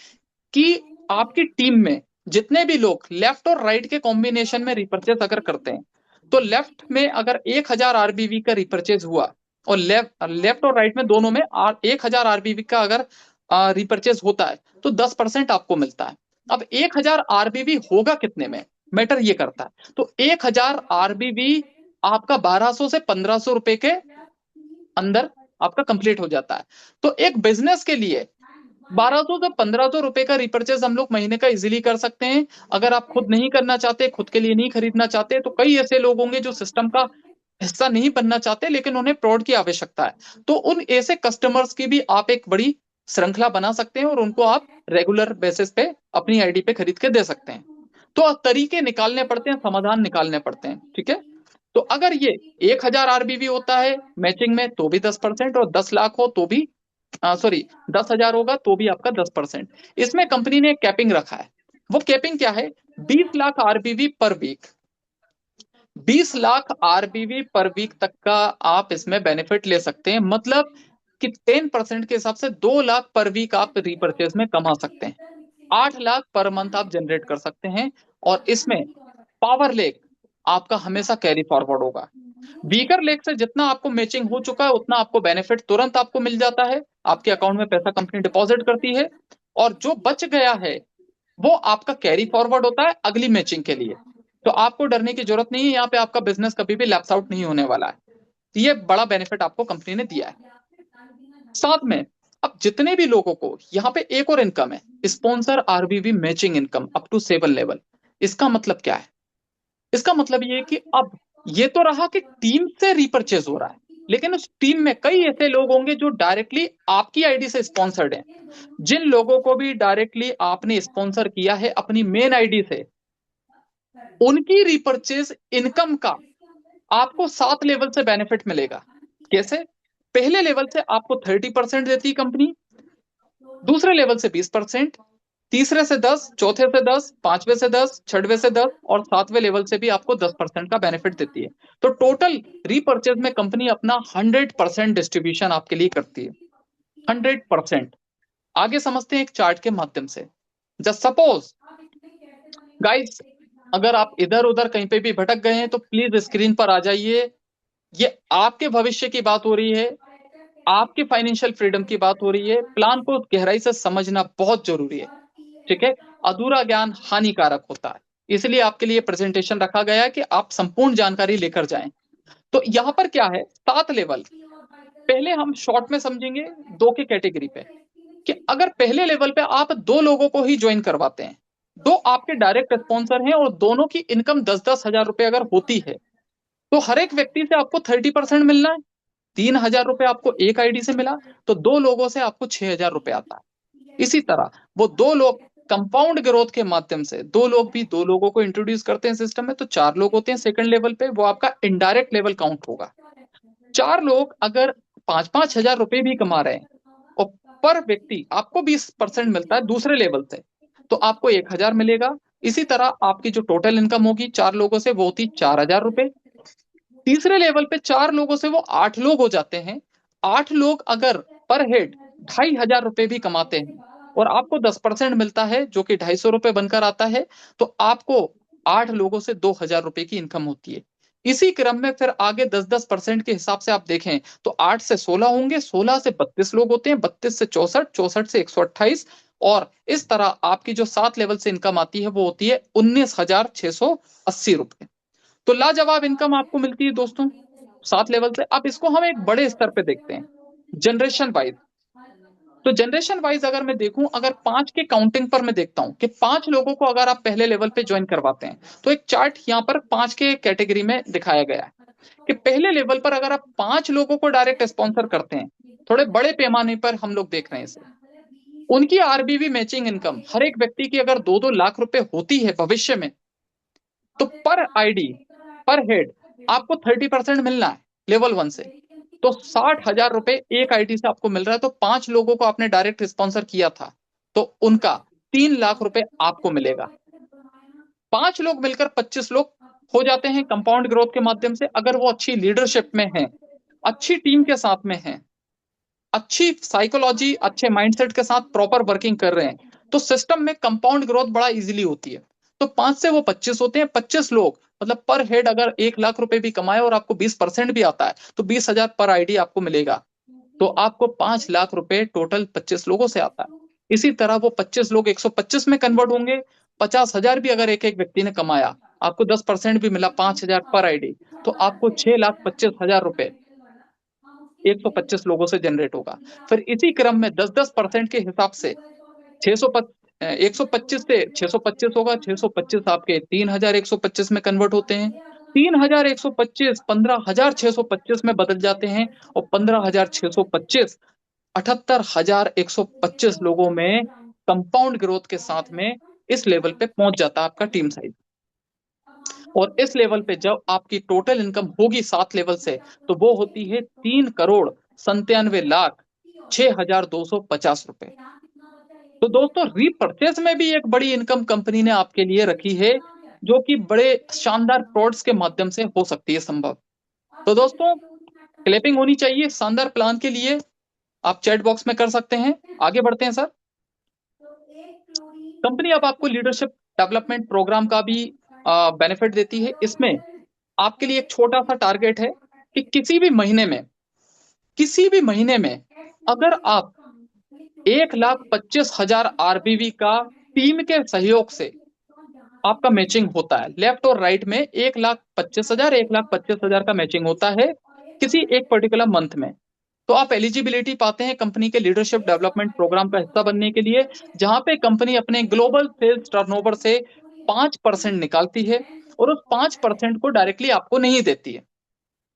कि आपकी टीम में जितने भी लोग लेफ्ट और राइट के कॉम्बिनेशन में रिपर्चेस अगर करते हैं, तो लेफ्ट में अगर 1000 आरबीवी का रिपर्चेज हुआ और लेफ्ट और राइट में दोनों में 1000 आरबीवी का अगर रिपर्चेज होता है तो 10% आपको मिलता है। अब 1000 आरबीवी होगा कितने में, मैटर ये करता है। तो 1000 आरबीवी आपका 1200 से 1500 रुपए के अंदर आपका कंप्लीट हो जाता है। तो एक बिजनेस के लिए 1200 से 1500 रुपए का रिपर्चेज हम लोग महीने का इजीली कर सकते हैं। अगर आप खुद नहीं करना चाहते, खुद के लिए नहीं खरीदना चाहते, तो कई ऐसे लोग होंगे जो सिस्टम का हिस्सा नहीं बनना चाहते लेकिन उन्हें प्रोड की आवश्यकता है। तो उन ऐसे कस्टमर्स की भी आप एक बड़ी श्रृंखला बना सकते हैं और उनको आप रेगुलर बेसिस पे अपनी आईडी पे खरीद के दे सकते हैं। तो तरीके निकालने पड़ते हैं, समाधान निकालने पड़ते हैं, ठीक है। तो अगर ये 1000 आरबीवी होता है मैचिंग में तो भी 10% और 10 लाख हो तो भी सॉरी 10,000 होगा तो भी आपका 10%। इसमें कंपनी ने एक कैपिंग रखा है। वो कैपिंग क्या है, 20 लाख आरबीवी पर वीक। 20 लाख आरबीवी पर वीक तक का आप इसमें बेनिफिट ले सकते हैं। मतलब कि 10% के हिसाब से 2 लाख पर वीक आप रिपर्चेज में कमा सकते हैं। 8 लाख पर मंथ आप जनरेट कर सकते हैं। और इसमें पावर लेक आपका हमेशा कैरी फॉरवर्ड होगा। वीकर लेग से जितना आपको मैचिंग हो चुका है उतना आपको बेनिफिट तुरंत आपको मिल जाता है, आपके अकाउंट में पैसा कंपनी डिपॉजिट करती है और जो बच गया है वो आपका कैरी फॉरवर्ड होता है अगली मैचिंग के लिए। तो आपको डरने की जरूरत नहीं है, यहाँ पे आपका बिजनेस कभी भी लैप्स आउट नहीं होने वाला है। ये बड़ा बेनिफिट आपको कंपनी ने दिया है। साथ में अब जितने भी लोगों को यहाँ पे एक और इनकम है, sponsor RBV matching income up to 7 level. इसका मतलब क्या है, इसका मतलब ये है कि अब ये तो रहा कि टीम से रिपर्चेज हो रहा है, लेकिन उस टीम में कई ऐसे लोग होंगे जो डायरेक्टली आपकी आईडी से स्पॉन्सर्ड हैं। जिन लोगों को भी डायरेक्टली आपने स्पॉन्सर किया है अपनी मेन आईडी से, उनकी रिपर्चेज इनकम का आपको 7 लेवल से बेनिफिट मिलेगा। कैसे, पहले लेवल से आपको 30% देती है कंपनी, दूसरे लेवल से 20%, तीसरे से 10, चौथे से 10, पांचवे से 10, छठवें से 10 और सातवें लेवल से भी आपको 10% का बेनिफिट देती है। तो टोटल रीपर्चेज में कंपनी अपना 100% डिस्ट्रीब्यूशन आपके लिए करती है, 100%। आगे समझते हैं एक चार्ट के माध्यम से। जस्ट सपोज गाइस, अगर आप इधर उधर कहीं पे भी भटक गए हैं तो प्लीज स्क्रीन पर आ जाइए। ये आपके भविष्य की बात हो रही है, आपके फाइनेंशियल फ्रीडम की बात हो रही है। प्लान को गहराई से समझना बहुत जरूरी है, ठीक है। अधूरा ज्ञान हानिकारक होता है, इसलिए आपके लिए प्रेजेंटेशन रखा गया है कि आप संपूर्ण जानकारी लेकर जाएं। तो यहाँ पर क्या है, 7 लेवल। पहले हम शॉर्ट में समझेंगे 2 के कैटेगरी पे कि अगर पहले लेवल पे आप 2 लोगों को ही ज्वाइन करवाते हैं, 2 आपके डायरेक्ट स्पॉन्सर हैं और दोनों की इनकम 10-10 हजार रुपए अगर होती है, तो हर एक व्यक्ति से आपको 30% मिलना है। 3,000 रुपए आपको एक आईडी से मिला, तो 2 लोगों से आपको 6,000 रुपए आता है। इसी तरह वो 2 लोग कंपाउंड ग्रोथ के माध्यम से, 2 लोग भी 2 लोगों को इंट्रोड्यूस करते हैं सिस्टम में, तो 4 लोग होते हैं सेकंड लेवल पे, वो आपका इनडायरेक्ट लेवल काउंट होगा। 4 लोग अगर 5-5 हजार रुपए भी कमा रहे हैं और पर व्यक्ति आपको 20% मिलता है दूसरे लेवल से, तो आपको 1,000 मिलेगा। इसी तरह आपकी जो टोटल इनकम होगी 4 लोगों से वो होती 4,000 रुपए। तीसरे लेवल पे 4 लोगों से वो 8 लोग हो जाते हैं। 8 लोग अगर पर हेड 2,500 रुपए भी कमाते हैं और आपको 10% मिलता है जो कि 250 रुपए बनकर आता है, तो आपको 8 लोगों से 2,000 रुपए की इनकम होती है। इसी क्रम में फिर आगे 10-10% के हिसाब से आप देखें तो 8 से 16 होंगे, 16 से 32 लोग होते हैं, 32 से 64, 64 से 128, और इस तरह आपकी जो 7 लेवल से इनकम आती है वो होती है 19,680 रुपए। तो लाजवाब इनकम आपको मिलती है दोस्तों 7 लेवल से। अब इसको हम एक बड़े स्तर पे देखते हैं, जनरेशन वाइज। तो जनरेशन वाइज अगर मैं देखूं, अगर 5 के काउंटिंग पर मैं देखता हूं कि 5 लोगों को अगर आप पहले लेवल पे ज्वाइन करवाते हैं, तो एक चार्ट यहाँ पर 5 के कैटेगरी में दिखाया गया है कि पहले लेवल पर अगर आप 5 लोगों को डायरेक्ट स्पॉन्सर करते हैं, थोड़े बड़े पैमाने पर हम लोग देख रहे हैं इसे, उनकी आरबीवी मैचिंग इनकम हर एक व्यक्ति की अगर 2-2 लाख रुपए होती है भविष्य में, तो पर आईडी पर हेड आपको 30% मिलना है लेवल 1 से। तो 60,000 रुपए एक आईडी से आपको मिल रहा है, तो 5 लोगों को आपने डायरेक्ट स्पॉन्सर किया था तो उनका 3 लाख रुपए आपको मिलेगा। 5 लोग मिलकर 25 लोग हो जाते हैं कंपाउंड ग्रोथ के माध्यम से, अगर वो अच्छी लीडरशिप में है, अच्छी टीम के साथ में है, अच्छी साइकोलॉजी, अच्छे माइंडसेट के साथ प्रॉपर वर्किंग कर रहे हैं, तो सिस्टम में कंपाउंड ग्रोथ बड़ा इजीली होती है। तो 5 से वो 25 होते हैं, 25 लोग मतलब पर हेड अगर 1 लाख रुपए भी कमाए और आपको 20% भी आता है तो 20,000 पर आईडी आपको मिलेगा, तो आपको 5 लाख रुपए टोटल 25 लोगों से आता है। इसी तरह वो 25 लोग 125 में कन्वर्ट होंगे, 50,000 भी अगर एक एक व्यक्ति ने कमाया, आपको 10% भी मिला, 5,000 पर आईडी, तो आपको 6,25,000 रुपए 125 लोगों से जनरेट होगा। फिर इसी क्रम में 10-10% के हिसाब से 125 से 625 होगा, 625 आपके 3,125 में कन्वर्ट होते हैं, 3,125 15,625 में बदल जाते हैं, और 15,625 78,125 लोगों में कंपाउंड ग्रोथ के साथ में इस लेवल पे पहुंच जाता है आपका टीम साइज। और इस लेवल पे जब आपकी टोटल इनकम होगी 7 लेवल से, तो वो होती है 3,97,06,250 रुपए। तो दोस्तों रीपर्चेज में भी एक बड़ी इनकम कंपनी ने आपके लिए रखी है, जो कि बड़े शानदार प्रोडक्ट्स के माध्यम से हो सकती है संभव। तो दोस्तों क्लैपिंग होनी चाहिए शानदार प्लान के लिए, आप चैट बॉक्स में कर सकते हैं। आगे बढ़ते हैं सर। कंपनी अब आपको लीडरशिप डेवलपमेंट प्रोग्राम का भी बेनिफिट देती है। इसमें आपके लिए एक छोटा सा टारगेट है कि किसी भी महीने में अगर आप 1,25,000 आरबीवी का टीम के सहयोग से आपका मैचिंग होता है, लेफ्ट और राइट में 1,25,000 का मैचिंग होता है किसी एक पर्टिकुलर मंथ में, तो आप एलिजिबिलिटी पाते हैं कंपनी के लीडरशिप डेवलपमेंट प्रोग्राम का हिस्सा बनने के लिए, जहां पे कंपनी अपने ग्लोबल सेल्स टर्नओवर से 5% निकालती है, और उस 5% को डायरेक्टली आपको नहीं देती है।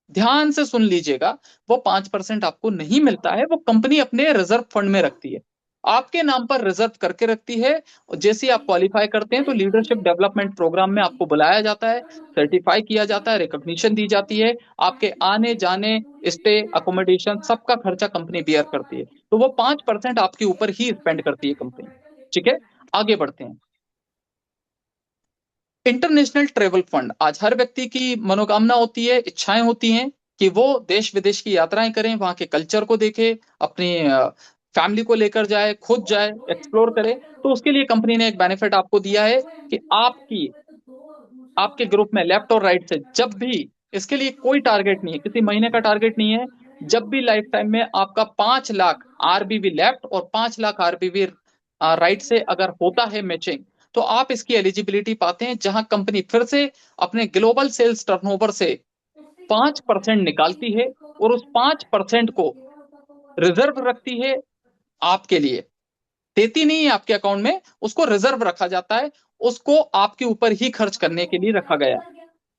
ध्यान से सुन लीजिएगा, वो 5% आपको नहीं मिलता है, वो कंपनी अपने रिजर्व फंड में रखती है, आपके नाम पर रिजर्व करके रखती है। और जैसे ही आप क्वालिफाई करते हैं तो लीडरशिप डेवलपमेंट प्रोग्राम में आपको बुलाया जाता है, सर्टिफाई किया जाता है, रिकॉग्निशन दी जाती है, आपके आने जाने, स्टे, अकोमोडेशन सबका खर्चा कंपनी बियर करती है, तो वो 5% आपके ऊपर ही स्पेंड करती है कंपनी। ठीक है, आगे बढ़ते हैं। इंटरनेशनल ट्रेवल फंड, आज हर व्यक्ति की मनोकामना होती है, इच्छाएं होती हैं कि वो देश विदेश की यात्राएं करें, वहां के कल्चर को देखे, अपनी फैमिली को लेकर जाए, खुद जाए, एक्सप्लोर करे। तो उसके लिए कंपनी ने एक बेनिफिट आपको दिया है कि आपके ग्रुप में लेफ्ट और राइट से जब भी, इसके लिए कोई टारगेट नहीं है, किसी महीने का टारगेट नहीं है, जब भी लाइफ टाइम में आपका 5 लाख आरबीवी लेफ्ट और 5 लाख आरबीवी राइट से अगर होता है मैचिंग, तो आप इसकी एलिजिबिलिटी पाते हैं, जहां कंपनी फिर से अपने ग्लोबल सेल्स टर्नओवर से 5% निकालती है, और उस 5% को रिजर्व रखती है आपके लिए, देती नहीं है आपके अकाउंट में, उसको रिजर्व रखा जाता है, उसको आपके ऊपर ही खर्च करने के लिए रखा गया है।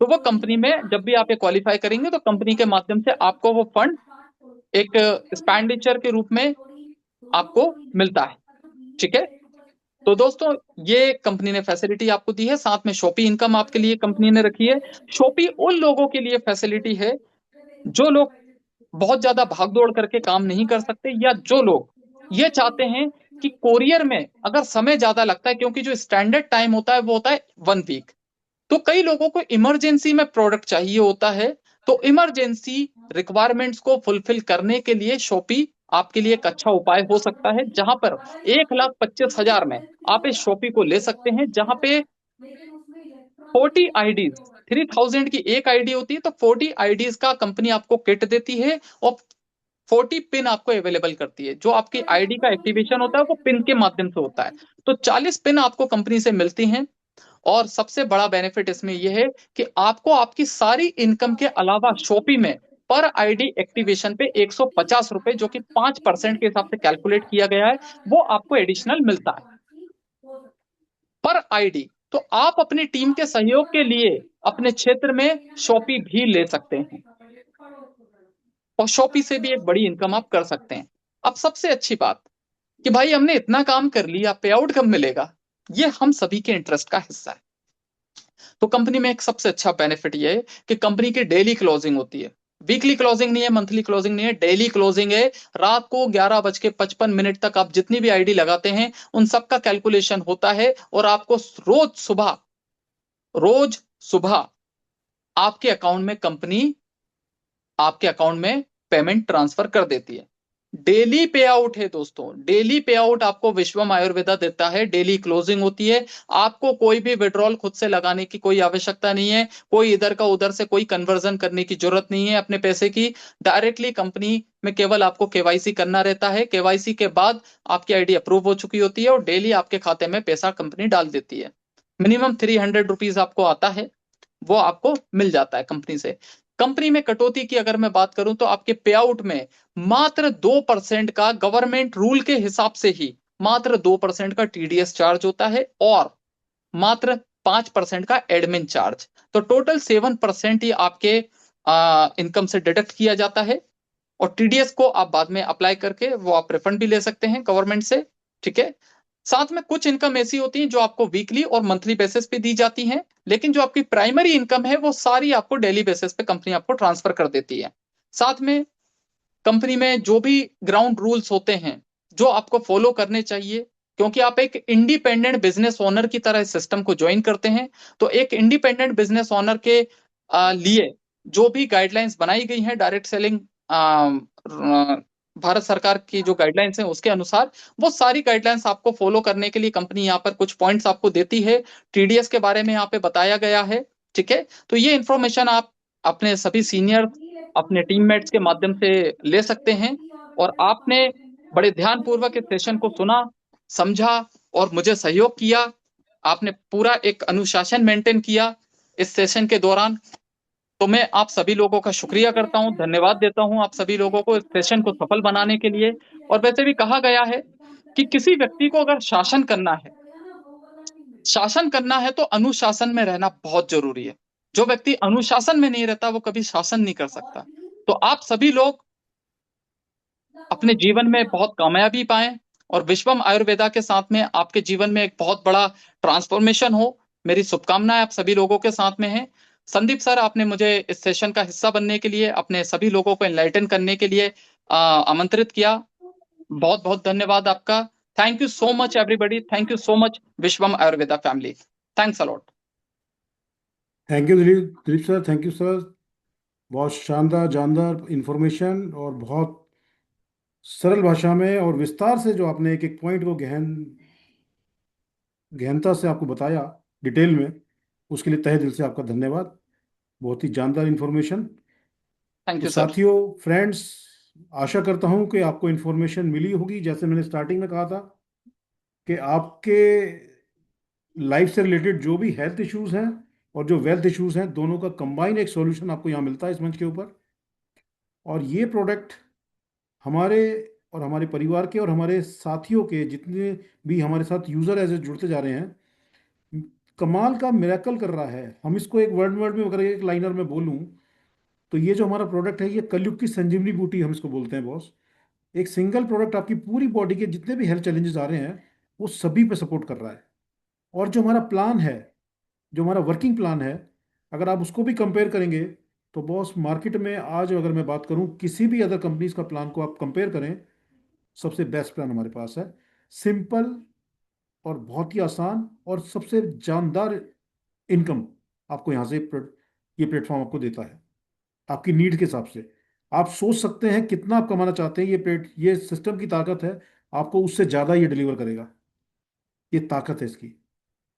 तो वो कंपनी में जब भी आप ये क्वालिफाई करेंगे तो कंपनी के माध्यम से आपको वो फंड एक एक्सपेंडिचर के रूप में आपको मिलता है। ठीक है, तो दोस्तों ये कंपनी ने फैसिलिटी आपको दी है। साथ में शॉपी इनकम आपके लिए कंपनी ने रखी है। शॉपी उन लोगों के लिए फैसिलिटी है जो लोग बहुत ज्यादा भाग दौड़ करके काम नहीं कर सकते, या जो लोग ये चाहते हैं कि कोरियर में अगर समय ज्यादा लगता है, क्योंकि जो स्टैंडर्ड टाइम होता है वो होता है 1 वीक, तो कई लोगों को इमरजेंसी में प्रोडक्ट चाहिए होता है। तो इमरजेंसी रिक्वायरमेंट्स को फुलफिल करने के लिए शॉपी आपके लिए एक अच्छा उपाय हो सकता है, जहां पर 1,25,000 में आप इस शॉपी को ले सकते हैं, जहां पे 40 आईडीज, 3,000 की एक आईडी होती है, तो 40 आईडीज का कंपनी आपको किट देती है, और 40 पिन आपको अवेलेबल करती है। जो आपकी आईडी का एक्टिवेशन होता है वो पिन के माध्यम से होता है। तो 40 पिन आपको कंपनी से मिलती हैं। और सबसे बड़ा बेनिफिट इसमें यह है कि आपको आपकी सारी इनकम के अलावा शॉपी में पर आईडी एक्टिवेशन पे 150 रुपए, जो कि 5% के हिसाब से कैलकुलेट किया गया है, वो आपको एडिशनल मिलता है पर आईडी। तो आप अपनी टीम के सहयोग के लिए अपने क्षेत्र में शॉपी भी ले सकते हैं, और शॉपी से भी एक बड़ी इनकम आप कर सकते हैं। अब सबसे अच्छी बात कि भाई हमने इतना काम कर लिया, पे आउट कब मिलेगा, ये हम सभी के इंटरेस्ट का हिस्सा है। तो कंपनी में एक सबसे अच्छा बेनिफिट ये है कि कंपनी की डेली क्लोजिंग होती है। वीकली क्लोजिंग नहीं है, मंथली क्लोजिंग नहीं है, डेली क्लोजिंग है। रात को 11:55 तक आप जितनी भी आईडी लगाते हैं उन सब का कैलकुलेशन होता है, और आपको रोज सुबह आपके अकाउंट में कंपनी आपके अकाउंट में पेमेंट ट्रांसफर कर देती है। डेली पे आउट है दोस्तों, डेली पे आउट आपको विश्वम आयुर्वेदा देता है। डेली क्लोजिंग होती है। आपको कोई भी विड्रॉल खुद से लगाने की कोई आवश्यकता नहीं है। कोई इधर का उधर से कोई कन्वर्जन करने की जरूरत नहीं है अपने पैसे की। डायरेक्टली कंपनी में केवल आपको केवाईसी करना रहता है। केवाईसी के बाद आपकी आईडी अप्रूव हो चुकी होती है, और डेली आपके खाते में पैसा कंपनी डाल देती है। मिनिमम ₹300 आपको आता है, वो आपको मिल जाता है कंपनी से। कंपनी में कटौती की अगर मैं बात करूं तो आपके पे आउट में मात्र 2% का गवर्नमेंट रूल के हिसाब से ही मात्र 2% का टीडीएस चार्ज होता है, और मात्र 5% का एडमिन चार्ज। तो टोटल 7% ही आपके इनकम से डिडक्ट किया जाता है। और टीडीएस को आप बाद में अप्लाई करके वो आप रिफंड भी ले सकते हैं गवर्नमेंट से। ठीक है, साथ में कुछ इनकम ऐसी होती है जो आपको वीकली और मंथली बेसिस पे दी जाती हैं, लेकिन जो आपकी प्राइमरी इनकम है वो सारी आपको डेली बेसिस पे कंपनी आपको ट्रांसफर कर देती है। साथ में कंपनी में जो भी ग्राउंड रूल्स होते हैं जो आपको फॉलो करने चाहिए, क्योंकि आप एक इंडिपेंडेंट बिजनेस ओनर की तरह इस सिस्टम को ज्वाइन करते हैं। तो एक इंडिपेंडेंट बिजनेस ओनर के लिए जो भी गाइडलाइंस बनाई गई हैं डायरेक्ट सेलिंग, भारत सरकार की जो गाइडलाइंस हैं उसके अनुसार, वो सारी गाइडलाइंस आपको फॉलो करने के लिए कंपनी यहाँ पर कुछ पॉइंट्स आपको देती है। टीडीएस के बारे में यहाँ पे बताया गया है। ठीक है, तो ये इंफॉर्मेशन आप अपने सभी सीनियर, अपने टीममेट्स के माध्यम से ले सकते हैं। और आपने बड़े ध्यानपूर्वक इस सेशन को सुना, समझा, और मुझे सहयोग किया। आपने पूरा एक अनुशासन मेंटेन किया इस सेशन के दौरान। तो मैं आप सभी लोगों का शुक्रिया करता हूं, धन्यवाद देता हूं आप सभी लोगों को इस सेशन को सफल बनाने के लिए। और वैसे भी कहा गया है कि किसी व्यक्ति को अगर शासन करना है तो अनुशासन में रहना बहुत जरूरी है। जो व्यक्ति अनुशासन में नहीं रहता वो कभी शासन नहीं कर सकता। तो आप सभी लोग अपने जीवन में बहुत कामयाबी पाएं, और विश्वम आयुर्वेदा के साथ में आपके जीवन में एक बहुत बड़ा ट्रांसफॉर्मेशन हो। मेरी शुभकामनाएं आप सभी लोगों के साथ में है। संदीप सर, आपने मुझे इस सेशन का हिस्सा बनने के लिए, अपने सभी लोगों को एनलाइटन करने के लिए आमंत्रित किया। बहुत बहुत धन्यवाद आपका। Thank you so much everybody, thank you so much Viswam Ayurveda family. Thanks a lot. Thank you Dilip Dilip sir, thank you sir. बहुत शानदार जानदार इंफॉर्मेशन, और बहुत सरल भाषा में और विस्तार से जो आपने एक एक पॉइंट को गहनता से आपको बताया, डिटेल में, उसके लिए तहे दिल से आपका धन्यवाद। बहुत ही जानदार इंफॉर्मेशन। थैंक तो यू सर। साथियों, फ्रेंड्स, आशा करता हूं कि आपको इंफॉर्मेशन मिली होगी। जैसे मैंने स्टार्टिंग में कहा था कि आपके लाइफ से रिलेटेड जो भी हेल्थ इश्यूज हैं और जो वेल्थ इश्यूज हैं, दोनों का कंबाइन एक सॉल्यूशन आपको यहाँ मिलता है इस मंच के ऊपर। और ये प्रोडक्ट हमारे और हमारे परिवार के और हमारे साथियों के, जितने भी हमारे साथ यूजर एज जुड़ते जा रहे हैं, कमाल का मिरेकल कर रहा है। हम इसको एक वर्ड वर्ड में अगर एक लाइनर में बोलूं तो ये जो हमारा प्रोडक्ट है, ये कलयुग की संजीवनी बूटी हम इसको बोलते हैं बॉस। एक सिंगल प्रोडक्ट आपकी पूरी बॉडी के जितने भी हेल्थ चैलेंजेस आ रहे हैं वो सभी पे सपोर्ट कर रहा है। और जो हमारा प्लान है, जो हमारा वर्किंग प्लान है, अगर आप उसको भी कंपेयर करेंगे तो बॉस, मार्केट में आज अगर मैं बात करूं किसी भी अदर कंपनीज का प्लान को आप कंपेयर करें, सबसे बेस्ट प्लान हमारे पास है। सिंपल और बहुत ही आसान और सबसे जानदार इनकम आपको यहाँ से ये प्लेटफॉर्म आपको देता है, आपकी नीड के हिसाब से। आप सोच सकते हैं कितना आप कमाना चाहते हैं, ये सिस्टम की ताकत है, आपको उससे ज़्यादा ये डिलीवर करेगा। ये ताकत है इसकी।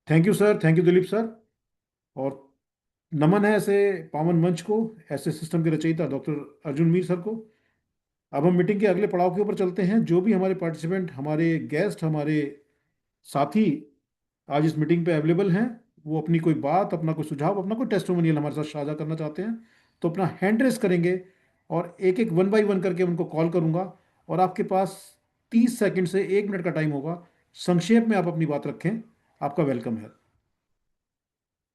Thank you sir, thank you Dilip sir. और नमन है ऐसे पावन मंच को, ऐसे सिस्टम के रचयिता डॉक्टर अर्जुन मीर सर को। अब हम मीटिंग के अगले पड़ाव के ऊपर चलते हैं। जो भी हमारे पार्टिसिपेंट, हमारे गेस्ट, हमारे साथी आज इस मीटिंग पे अवेलेबल हैं, वो अपनी कोई बात, अपना कोई सुझाव, अपना कोई टेस्टिमोनियल हमारे साथ साझा करना चाहते हैं तो अपना हैंड रेस करेंगे, और एक एक वन बाय वन करके उनको कॉल करूंगा। और आपके पास 30 सेकंड से 1 मिनट का टाइम होगा। संक्षेप में आप अपनी बात रखें, आपका वेलकम है।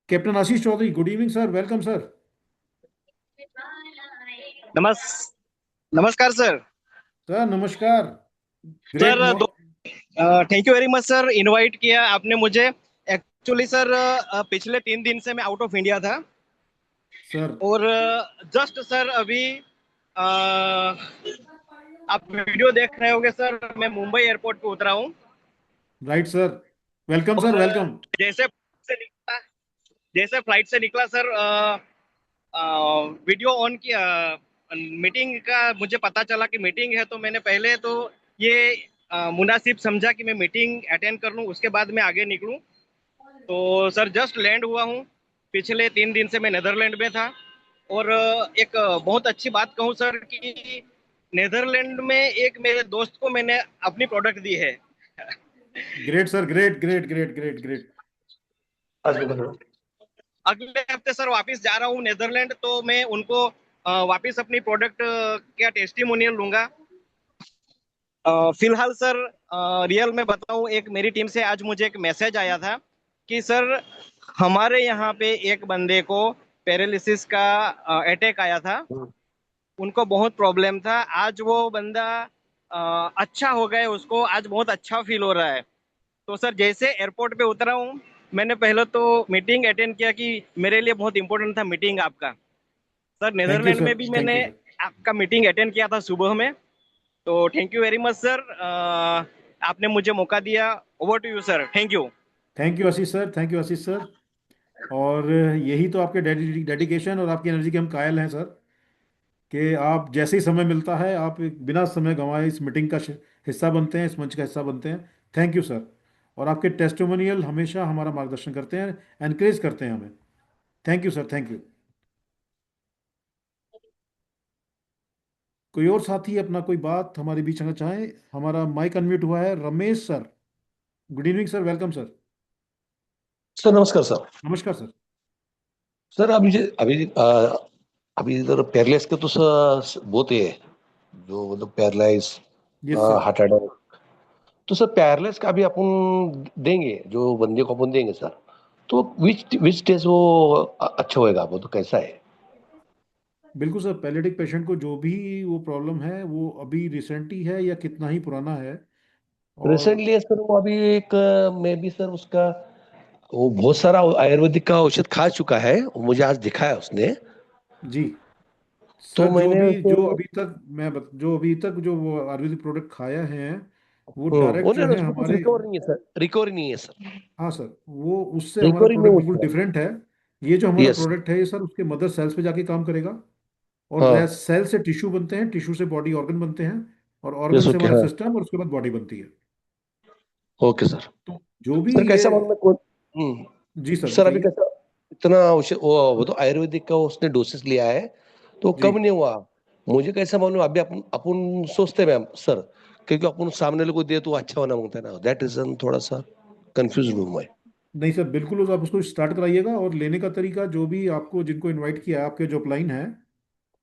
Captain Ashish Chaudhary, good evening sir, welcome sir. नमस नमस्कार सर। सर नमस्कार। Great. Sir thank you very much sir, invite किया आपने मुझे। एक्चुअली सर पिछले 3 दिन से मैं आउट ऑफ इंडिया था, सर। और जस्ट सर अभी अ, आप वीडियो देख रहे होंगे सर, मैं मुंबई एयरपोर्ट पे उतरा हूँ। राइट सर, वेलकम सर, और वेलकम। जैसे से निकला जैसे फ्लाइट से निकला सर, वीडियो ऑन किया। मीटिंग का मुझे पता चला कि मीटिंग है, तो मैंने पहले तो ये मुनासिब समझा कि मैं मीटिंग अटेंड कर लूं, उसके बाद मैं आगे निकलूं। तो सर जस्ट लैंड हुआ हूं। पिछले 3 दिन से मैं नेदरलैंड में था। और एक बहुत अच्छी बात कहूं सर कि नेदरलैंड में एक मेरे दोस्त को मैंने अपनी प्रोडक्ट दी है। Great sir, great great great great great. अगले हफ्ते सर वापस जा रहा हूँ नेदरलैंड, तो मैं उनको वापस अपनी प्रोडक्ट का टेस्टिमोनियल लूंगा। फिलहाल सर रियल में बताऊं, एक मेरी टीम से आज मुझे एक मैसेज आया था कि सर हमारे यहाँ पे एक बंदे को पैरालिसिस का अटैक आया था। उनको बहुत प्रॉब्लम था। आज वो बंदा अच्छा हो गया, उसको आज बहुत अच्छा फील हो रहा है। तो सर जैसे एयरपोर्ट पे उतरा हूँ, मैंने पहले तो मीटिंग अटेंड किया कि मेरे लिए बहुत इंपॉर्टेंट था मीटिंग आपका। Sir thank you Netherland sir, में भी थैंक मैंने यू सर। आपका मीटिंग अटेंड किया था सुबह में। तो thank you very much sir, आपने मुझे मौका दिया। Over to you sir, thank you. Thank you Ashish sir, thank you Ashish sir. और यही तो आपके डेडिकेशन और आपकी एनर्जी के हम कायल हैं सर, कि आप जैसे ही समय मिलता है आप बिना समय गंवाए इस मीटिंग का हिस्सा बनते हैं, इस मंच का हिस्सा बनते हैं। Thank you sir. और आपके टेस्टिमोनियल हमेशा हमारा मार्गदर्शन करते हैं, एनकरेज करते हैं हमें। Thank you sir, thank you. कोई और साथी अपना कोई बात हमारे बीच में चाहे? हमारा माइक अनम्यूट हुआ है, Ramesh sir. Good evening sir, welcome sir. Sir नमस्कार सर। नमस्कार सर। सर अभी अभी अभी इधर पैरलाइज के तो सर बहुत है, जो मतलब paralyse yes sir. Heart attack. तो सर पैरलाइज का भी अपन देंगे, जो बंदे को अपन देंगे सर, तो विच विच स्टेज वो अच्छा होएगा, वो तो कैसा है? बिल्कुल सर, पैलेटिक पेशेंट को जो भी वो प्रॉब्लम है वो अभी रिसेंट ही है या कितना ही पुराना है? और रिसेंटली सर वो अभी एक मैं भी सर उसका वो बहुत सारा आयुर्वेदिक का औषध खा चुका है, वो मुझे आज दिखाया उसने। जी तो सर, जो मैंने भी जो उसको अभी तक जो अभी तक जो वो आयुर्वेदिक प्रोडक्ट खाया है, वो डायरेक्ट जो है उसमें कुछ हमारे। रिकवर नहीं है सर, रिकवरी नहीं है सर, हाँ सर, वो उससे हमारा रिकवरी नहीं प्रोडक्ट है बिल्कुल उसका। डिफरेंट है। ये जो हमारा यस। प्रोडक्ट है ये सर उसके मदर सेल्स पे जाके काम करेगा। और हाँ। सेल से टिश्यू बनते हैं, टिश्यू से बॉडी ऑर्गन बनते हैं, और ऑर्गन यस से ओके हमारा हाँ। सिस्टम, और उसके बाद बॉडी बनती है। Okay sir. तो जो भी सर ये। कैसा मालूम है कौन? जी सर, सर अभी बताइए। कैसा इतना वो तो आयुर्वेदिक का उसने डोसेस लिया है, तो जी कम नहीं हुआ। मुझे कैसा मालूम अभी अपन अपन सोचते हैं मैम सर, क्योंकि अपन सामने लोगों को दे तो अच्छा होना मांगता है ना, दैट रीजन थोड़ा सा कंफ्यूज हूँ मैं। नहीं सर, बिल्कुल आप उसको स्टार्ट कराइएगा। और लेने का तरीका, जो भी आपको जिनको इनवाइट किया है, आपके जो अपलाइन है,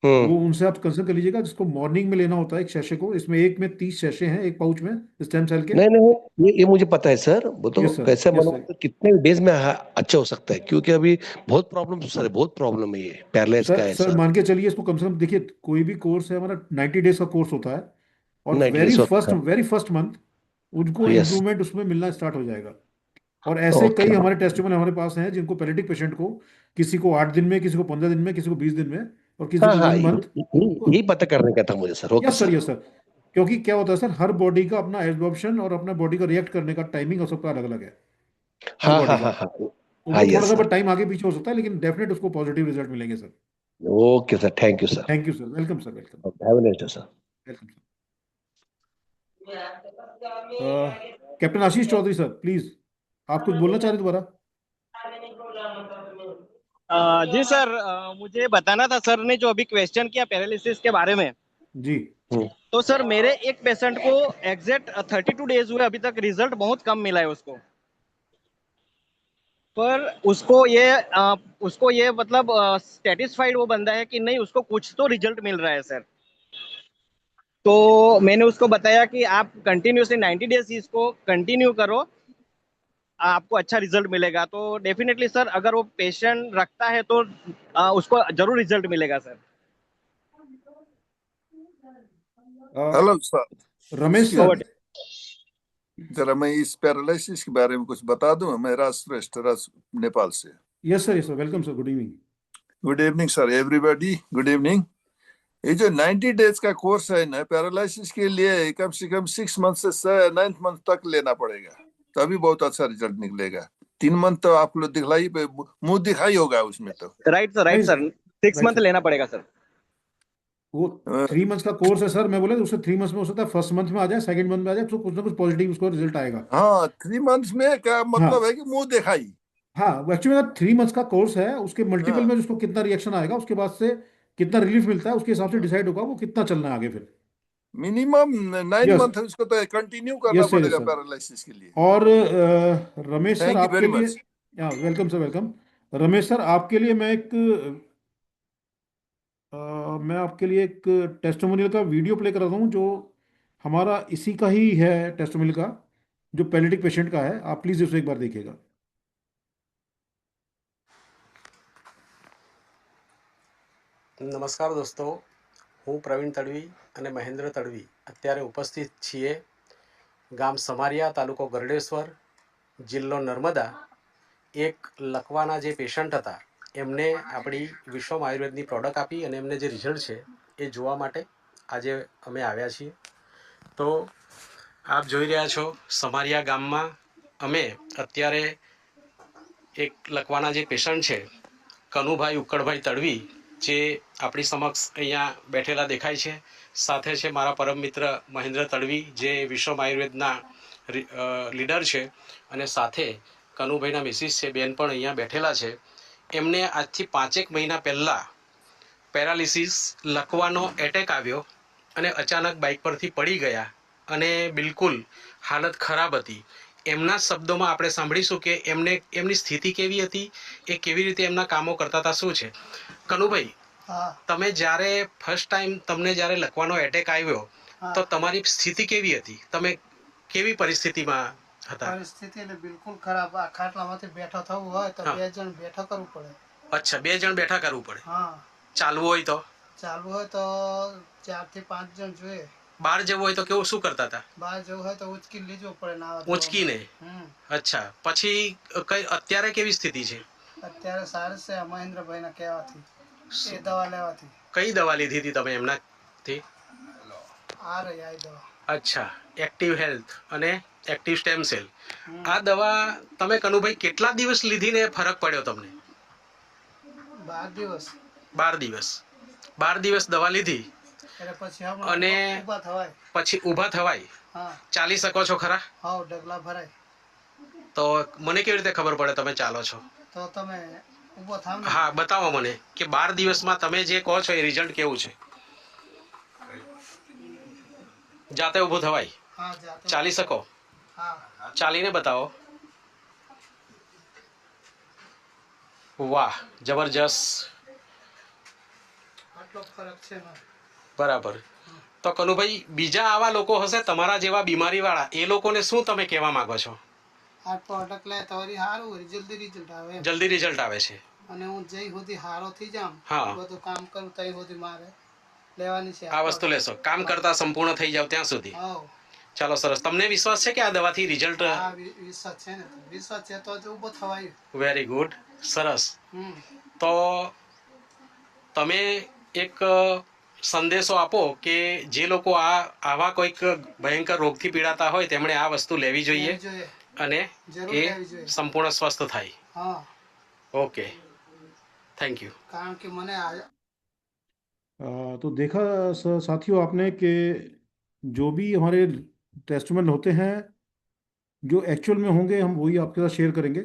वो उनसे आप कंसल्ट कर लीजिएगा, जिसको मॉर्निंग में लेना होता है एक शैशे को। इसमें एक में 30 शैशे हैं एक पाउच में स्टेम सेल के। नहीं नहीं, ये मुझे पता है सर, वो तो यस सर, कैसे यस मालूम सर। तो कितने डेज में अच्छा हो सकता है, क्योंकि अभी बहुत प्रॉब्लम सर, बहुत प्रॉब्लम है, ये पैरलाइज का सर है सर सर। मान के चलिए इसको कम से कम, देखिए कोई भी कोर्स है हमारा 90 डेज का कोर्स होता है, और 90 डेज होता है। वेरी फर्स्ट मंथ उनको यस। इम्प्रूवमेंट उसमें मिलना स्टार्ट हो जाएगा। और ऐसे ओके। कई हमारे टेस्टिमोनी हमारे पास हैं जिनको पैरेलिटिक पेशेंट को, किसी को 8 दिन में, किसी को 15 दिन में, किसी को 20 दिन में, और किसी हाँ को हाँ, 1 मंथ। यही पता करने का था मुझे sir. Okay yes sir, sir. Yes sir. क्योंकि क्या होता है सर, हर बॉडी का अपना एब्जॉर्प्शन और अपना बॉडी का रिएक्ट करने का टाइमिंग और सबका अलग अलग है, हर हाँ बॉडी हाँ का। हाँ हाँ। तो हाँ वो थोड़ा यस सा सर। टाइम आगे पीछे हो सकता है, लेकिन डेफिनेट उसको पॉजिटिव रिजल्ट मिलेंगे sir. Okay sir, thank you sir. Thank you sir, welcome sir, welcome. Have a nice day sir. Welcome sir. Captain Ashish Chaudhary sir, please, आप कुछ बोलना चाह रहे दोबारा? जी सर, मुझे बताना था सर ने जो अभी क्वेश्चन किया पैरालिसिस के बारे में। जी। तो सर मेरे एक पेशेंट को एग्जैक्ट 32 डेज हुए, अभी तक रिजल्ट बहुत कम मिला है उसको। पर उसको ये मतलब सेटिस्फाइड वो बंदा है कि नहीं, उसको कुछ तो रिजल्ट मिल रहा है सर। तो मैंने उसको बताया कि आप कंटिन्यूसली 90 डेज इसको कंटिन्यू करो, आपको अच्छा रिजल्ट मिलेगा। तो डेफिनेटली सर, अगर वो पेशेंट रखता है तो उसको जरूर रिजल्ट मिलेगा sir. Hello sir. Ramesh sir. Over. जरा मैं इस पैरालिसिस के बारे में कुछ बता दूं। मैं राज श्रेष्ठ, राज नेपाल से। Yes sir, yes sir, welcome sir, good evening. Good evening sir, everybody good evening. ये जो 90 डेज का कोर्स है ना पैरालिसिस के लिए, कम से कम 6 मंथ से 9 मंथ तक लेना पड़ेगा, तभी बहुत अच्छा रिजल्ट निकलेगा। 3 मंथ तो आप लोग दिखलाई पे मुंह दिखाई होगा उसमें तो। राइट सर, राइट नहीं, सर। 6 मंथ राइट सर, लेना पड़ेगा सर। वो अ, 3 मंथ्स का कोर्स है सर। मैं बोले उससे 3 मंथ्स में हो सकता है फर्स्ट मंथ में आ जाए, सेकंड मंथ में आ जाए, तो कुछ ना कुछ पॉजिटिव उसको रिजल्ट आएगा। हाँ, 3 मंथ में क्या मतलब हाँ, है कि मुंह दिखाई। हाँ, वो एक्चुअली 3 मंथ्स का कोर्स है, उसके मल्टीपल हाँ, में उसको कितना रिएक्शन आएगा, उसके बाद से कितना रिलीफ मिलता है, उसके हिसाब से डिसाइड होगा वो कितना चलना है आगे फिर। मिनिमम 9 यस, मंथ उसको तो कंटिन्यू करना यस सर, यस पड़ेगा सर। पैरालिसिस के लिए। और रमेश सर थैंक यू आपके वेरी लिए, much. Welcome sir, welcome. Ramesh sir आपके लिए अ, मैं आपके लिए एक टेस्टिमोनियल का वीडियो प्ले कर रहा हूँ, जो हमारा इसी का ही है, टेस्टिमोनियल का, जो पैलिटिक पेशेंट का है। आप प्लीज उसे एक बार देखिएगा। નમસ્કાર દોસ્તો, હું પ્રવીણ તડવી અને મહેન્દ્ર તડવી અત્યારે ઉપસ્થિત છીએ ગામ સમારિયા, તાલુકો ગરડેશ્વર, જિલ્લો નર્મદા. એક લકવાના જે પેશન્ટ હતા એમને આપણી વિશ્વમ આયુર્વેદની પ્રોડક્ટ આપી અને એમને જે રિઝલ્ટ છે એ જોવા માટે આજે અમે આવ્યા છીએ. તો આપ જોઈ રહ્યા છો સમારિયા ગામમાં અમે અત્યારે એક લકવાના જે પેશન્ટ છે કનુભાઈ ઉક્કડભાઈ તડવી, જે આપણી સમક્ષ અહીંયા બેઠેલા દેખાય છે. સાથે છે મારા પરમ મિત્ર મહેન્દ્ર તડવી, જે વિશ્વમ આયુર્વેદના લીડર છે, અને સાથે કનુભાઈના મિસિસ છે બેન પણ અહીંયા બેઠેલા છે. એમને આજથી 5 મહિના પહેલાં પેરાલિસિસ લકવાનો એટેક આવ્યો અને અચાનક બાઇક પરથી પડી ગયા અને બિલકુલ હાલત ખરાબ હતી. એમના શબ્દોમાં આપણે સાંભળીશું કે એમની સ્થિતિ કેવી હતી, એ કેવી રીતે એમના કામો કરતા હતા, શું છે. કનુભાઈ, તમે જ્યારે ફર્સ્ટ ટાઈમ તમને જ્યારે લકવાનો એટેક આવ્યો તો તમારી સ્થિતિ કેવી હતી? તમે કેવી પરિસ્થિતિમાં હતા? પરિસ્થિતિ એટલે બિલકુલ ખરાબ. આ ખાટલામાંથી બેઠા થવું હોય તો 2 જણ બેઠા કરવું પડે. અચ્છા, 2 જણ બેઠા કરવું પડે. હા, ચાલવું હોય તો? ચાલવું હોય તો 4 થી 5 જણ જોઈએ. બહાર જવું હોય તો કેવું, શું કરતા હતા? બહાર જવું હોય તો ઉચકી લીધું પડે નાવા ધોવામાં. ઊંચકીને? અચ્છા, પછી અત્યારે કેવી સ્થિતિ છે? અત્યારે સારું છે મહેન્દ્રભાઈના કહેવાથી, એ દવા લેવાથી. કઈ દવા લીધી હતી તમે એમનાથી? આ રહી આ દવા. અચ્છા, એક્ટિવ હેલ્થ અને એક્ટિવ સ્ટેમ સેલ. આ દવા તમે કનુભાઈ કેટલા દિવસ લીધીને ફરક પડ્યો તમને? 12 દિવસ. 12 દિવસ. 12 દિવસ દવા લીધી એટલે પછી અને ઊભા થવાય. પછી ઊભા થવાય? હા, ચાલી શકો છો ખરા? હાવ ડગલા ભરાય. તો મને કેવી રીતે ખબર પડે તમે ચાલો છો? તો તમે ઊભો થાવ ને. હા, બતાવો મને કે 12 દિવસમાં તમે જે કહો છો એ રિઝલ્ટ કેવું છે. જાતે ઊભું થવાય? હા, જાતે. ચાલી શકો? હા, ચાલીને બતાવો. વાહ, જબરજસ્ત. એટલો ફરક છે મારે. બરાબર. તો કનુભાઈ, બીજા આવા લોકો હશે તમારા જેવા બીમારીવાળા, એ લોકોને શું તમે કહેવા માંગો છો? આ પ્રોડક્ટ લે તો વળી સારું વળી જલ્દી રિઝલ્ટ આવે એમ. જલ્દી રિઝલ્ટ આવે છે. અને હું જઈ સુધી સારો થઈ જામ હા. બધું કામ કરું તઈ સુધી મારે લેવાની છે આ વસ્તુ લેશો કામ કરતા સંપૂર્ણ થઈ જાવ ત્યાં સુધી. હા. ચાલો, સરસ. તમને વિશ્વાસ છે કે આ દવાથી રિઝલ્ટ? હા વિશ્વાસ છે ને, વિશ્વાસ છે તો જ ઊભો થવાયું. વેરી ગુડ, સરસ. તો તમે એક સંદેશો આપો કે જે લોકો આવા કોઈક ભયંકર રોગથી પીડાતા હોય તેમણે આ વસ્તુ લેવી જોઈએ અને એ સંપૂર્ણ સ્વસ્થ થાય. હા. Okay, thank you. કારણ કે મને तो देखा साथियों आपने कि जो भी हमारे टेस्टमेंट होते हैं जो एक्चुअल में होंगे हम वही आपके साथ शेयर करेंगे.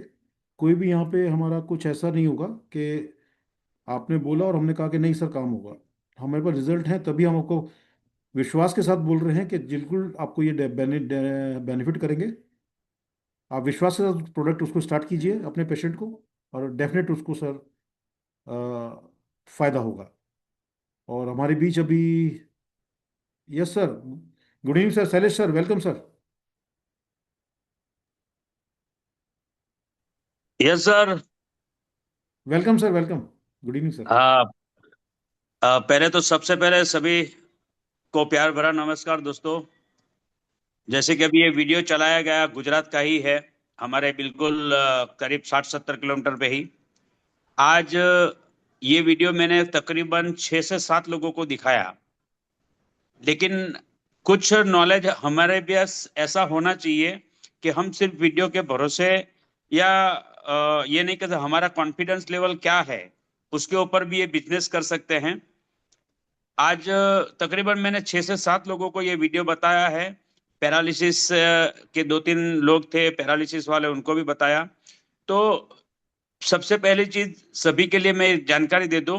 कोई भी यहाँ पे हमारा कुछ ऐसा नहीं होगा कि आपने बोला और हमने कहा कि नहीं सर काम होगा. हमारे पास रिजल्ट है तभी हम आपको विश्वास के साथ बोल रहे हैं कि बिल्कुल आपको ये बेनिफिट करेंगे. आप विश्वास के साथ प्रोडक्ट उसको स्टार्ट कीजिए अपने पेशेंट को और डेफिनेट उसको सर फायदा होगा. और हमारे बीच अभी yes sir, good evening sir, Shailesh sir, welcome sir. Yes sir, welcome sir, welcome, good evening sir. पहले तो सबसे पहले सभी को प्यार भरा नमस्कार दोस्तों. जैसे कि अभी ये वीडियो चलाया गया गुजरात का ही है, हमारे बिल्कुल करीब 60-70 किलोमीटर पे ही. आज ये वीडियो मैंने तकरीबन 6 से 7 लोगों को दिखाया, लेकिन कुछ नॉलेज हमारे पास ऐसा होना चाहिए कि हम सिर्फ वीडियो के भरोसे या ये नहीं कहते हमारा कॉन्फिडेंस लेवल क्या है उसके ऊपर भी ये बिजनेस कर सकते हैं. आज तकरीबन मैंने 6 से 7 लोगों को ये वीडियो बताया है. पैरालिसिस के 2-3 लोग थे पैरालिसिस वाले, उनको भी बताया. तो सबसे पहली चीज सभी के लिए मैं जानकारी दे दूं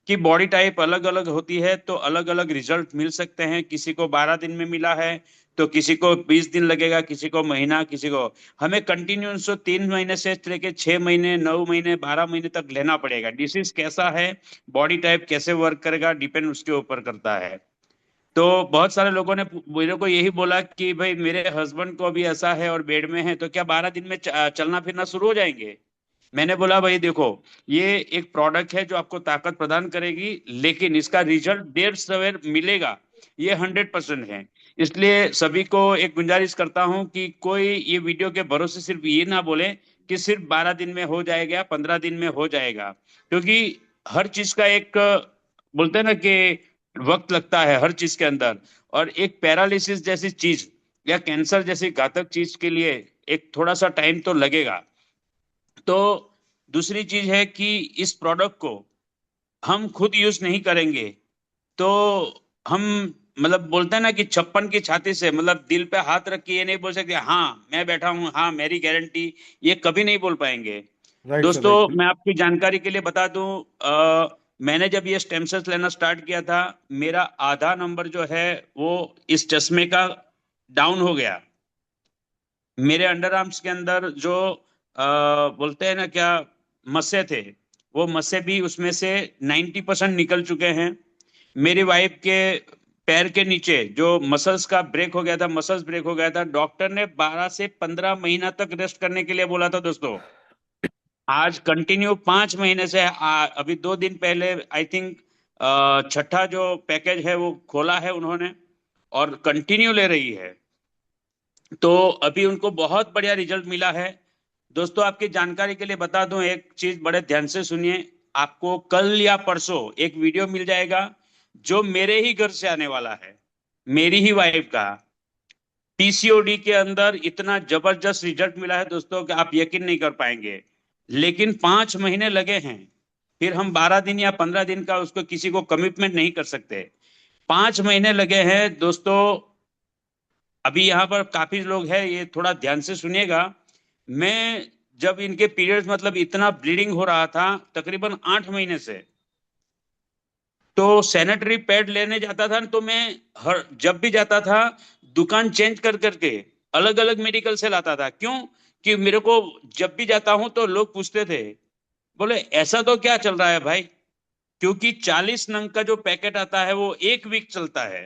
कि बॉडी टाइप अलग अलग होती है तो अलग अलग रिजल्ट मिल सकते हैं. किसी को 12 दिन में मिला है तो किसी को 20 दिन लगेगा, किसी को महीना, किसी को. हमें कंटिन्यूस 3 महीने से लेके 6 महीने, 9 महीने, 12 महीने तक लेना पड़ेगा. डिसीज कैसा है, बॉडी टाइप कैसे वर्क करेगा, डिपेंड उसके ऊपर करता है. तो बहुत सारे लोगों ने मेरे को यही बोला कि भाई मेरे हस्बैंड को भी ऐसा है और बेड में है तो क्या 12 दिन में चलना फिरना शुरू हो जाएंगे. मैंने बोला भाई देखो, ये एक प्रोडक्ट है जो आपको ताकत प्रदान करेगी, लेकिन इसका रिजल्ट देर सवेर मिलेगा, ये 100% है. इसलिए सभी को एक गुजारिश करता हूं कि कोई ये वीडियो के भरोसे सिर्फ ये ना बोले कि सिर्फ 12 दिन में हो जाएगा, 15 दिन में हो जाएगा, क्योंकि हर चीज का एक बोलते हैं ना कि वक्त लगता है हर चीज के अंदर. और एक पैरालिसिस जैसी चीज या कैंसर जैसी घातक चीज के लिए एक थोड़ा सा टाइम तो लगेगा. तो दूसरी चीज है कि इस प्रोडक्ट को हम खुद यूज नहीं करेंगे तो हम मतलब बोलते हैं ना कि 56 की छाती से, मतलब दिल पे हाथ रख के ये नहीं बोल सकते हाँ मैं बैठा हूं, हाँ मेरी गारंटी, ये कभी नहीं बोल पाएंगे. दोस्तों मैं आपकी जानकारी के लिए बता दूं, मैंने जब ये स्टेम सेल्स लेना स्टार्ट किया था, मेरा आधा नंबर जो है वो इस चश्मे का डाउन हो गया. मेरे अंडर आर्म्स के अंदर जो बोलते हैं ना क्या मस्से थे, वो मस्से भी उसमें से 90% निकल चुके हैं. मेरी वाइफ के पैर के नीचे जो मसल्स का ब्रेक हो गया था, मसल्स ब्रेक हो गया था, डॉक्टर ने 12 से 15 महीना तक रेस्ट करने के लिए बोला था दोस्तों. आज कंटिन्यू 5 महीने से अभी 2 दिन पहले आई थिंक 6ठा जो पैकेज है वो खोला है उन्होंने और कंटिन्यू ले रही है. तो अभी उनको बहुत बढ़िया रिजल्ट मिला है. दोस्तों आपकी जानकारी के लिए बता दूं एक चीज, बड़े ध्यान से सुनिए. आपको कल या परसों एक वीडियो मिल जाएगा जो मेरे ही घर से आने वाला है, मेरी ही वाइफ का. पीसीओडी के अंदर इतना जबरदस्त रिजल्ट मिला है दोस्तों कि आप यकीन नहीं कर पाएंगे. लेकिन 5 महीने लगे हैं, फिर हम 12 दिन या 15 दिन का उसको किसी को कमिटमेंट नहीं कर सकते. 5 महीने लगे हैं दोस्तों. अभी यहाँ पर काफी लोग हैं, ये थोड़ा ध्यान से सुनिएगा. मैं जब इनके पीरियड्स मतलब इतना ब्लीडिंग हो रहा था तकरीबन 8 महीने से, तो सैनिटरी पैड लेने जाता था तो मैं जब भी जाता था दुकान चेंज कर करके अलग अलग मेडिकल से लाता था. क्यों कि मेरे को जब भी जाता हूं तो लोग पूछते थे, बोले ऐसा तो क्या चल रहा है भाई, क्योंकि 40 नंग का जो पैकेट आता है वो 1 वीक चलता है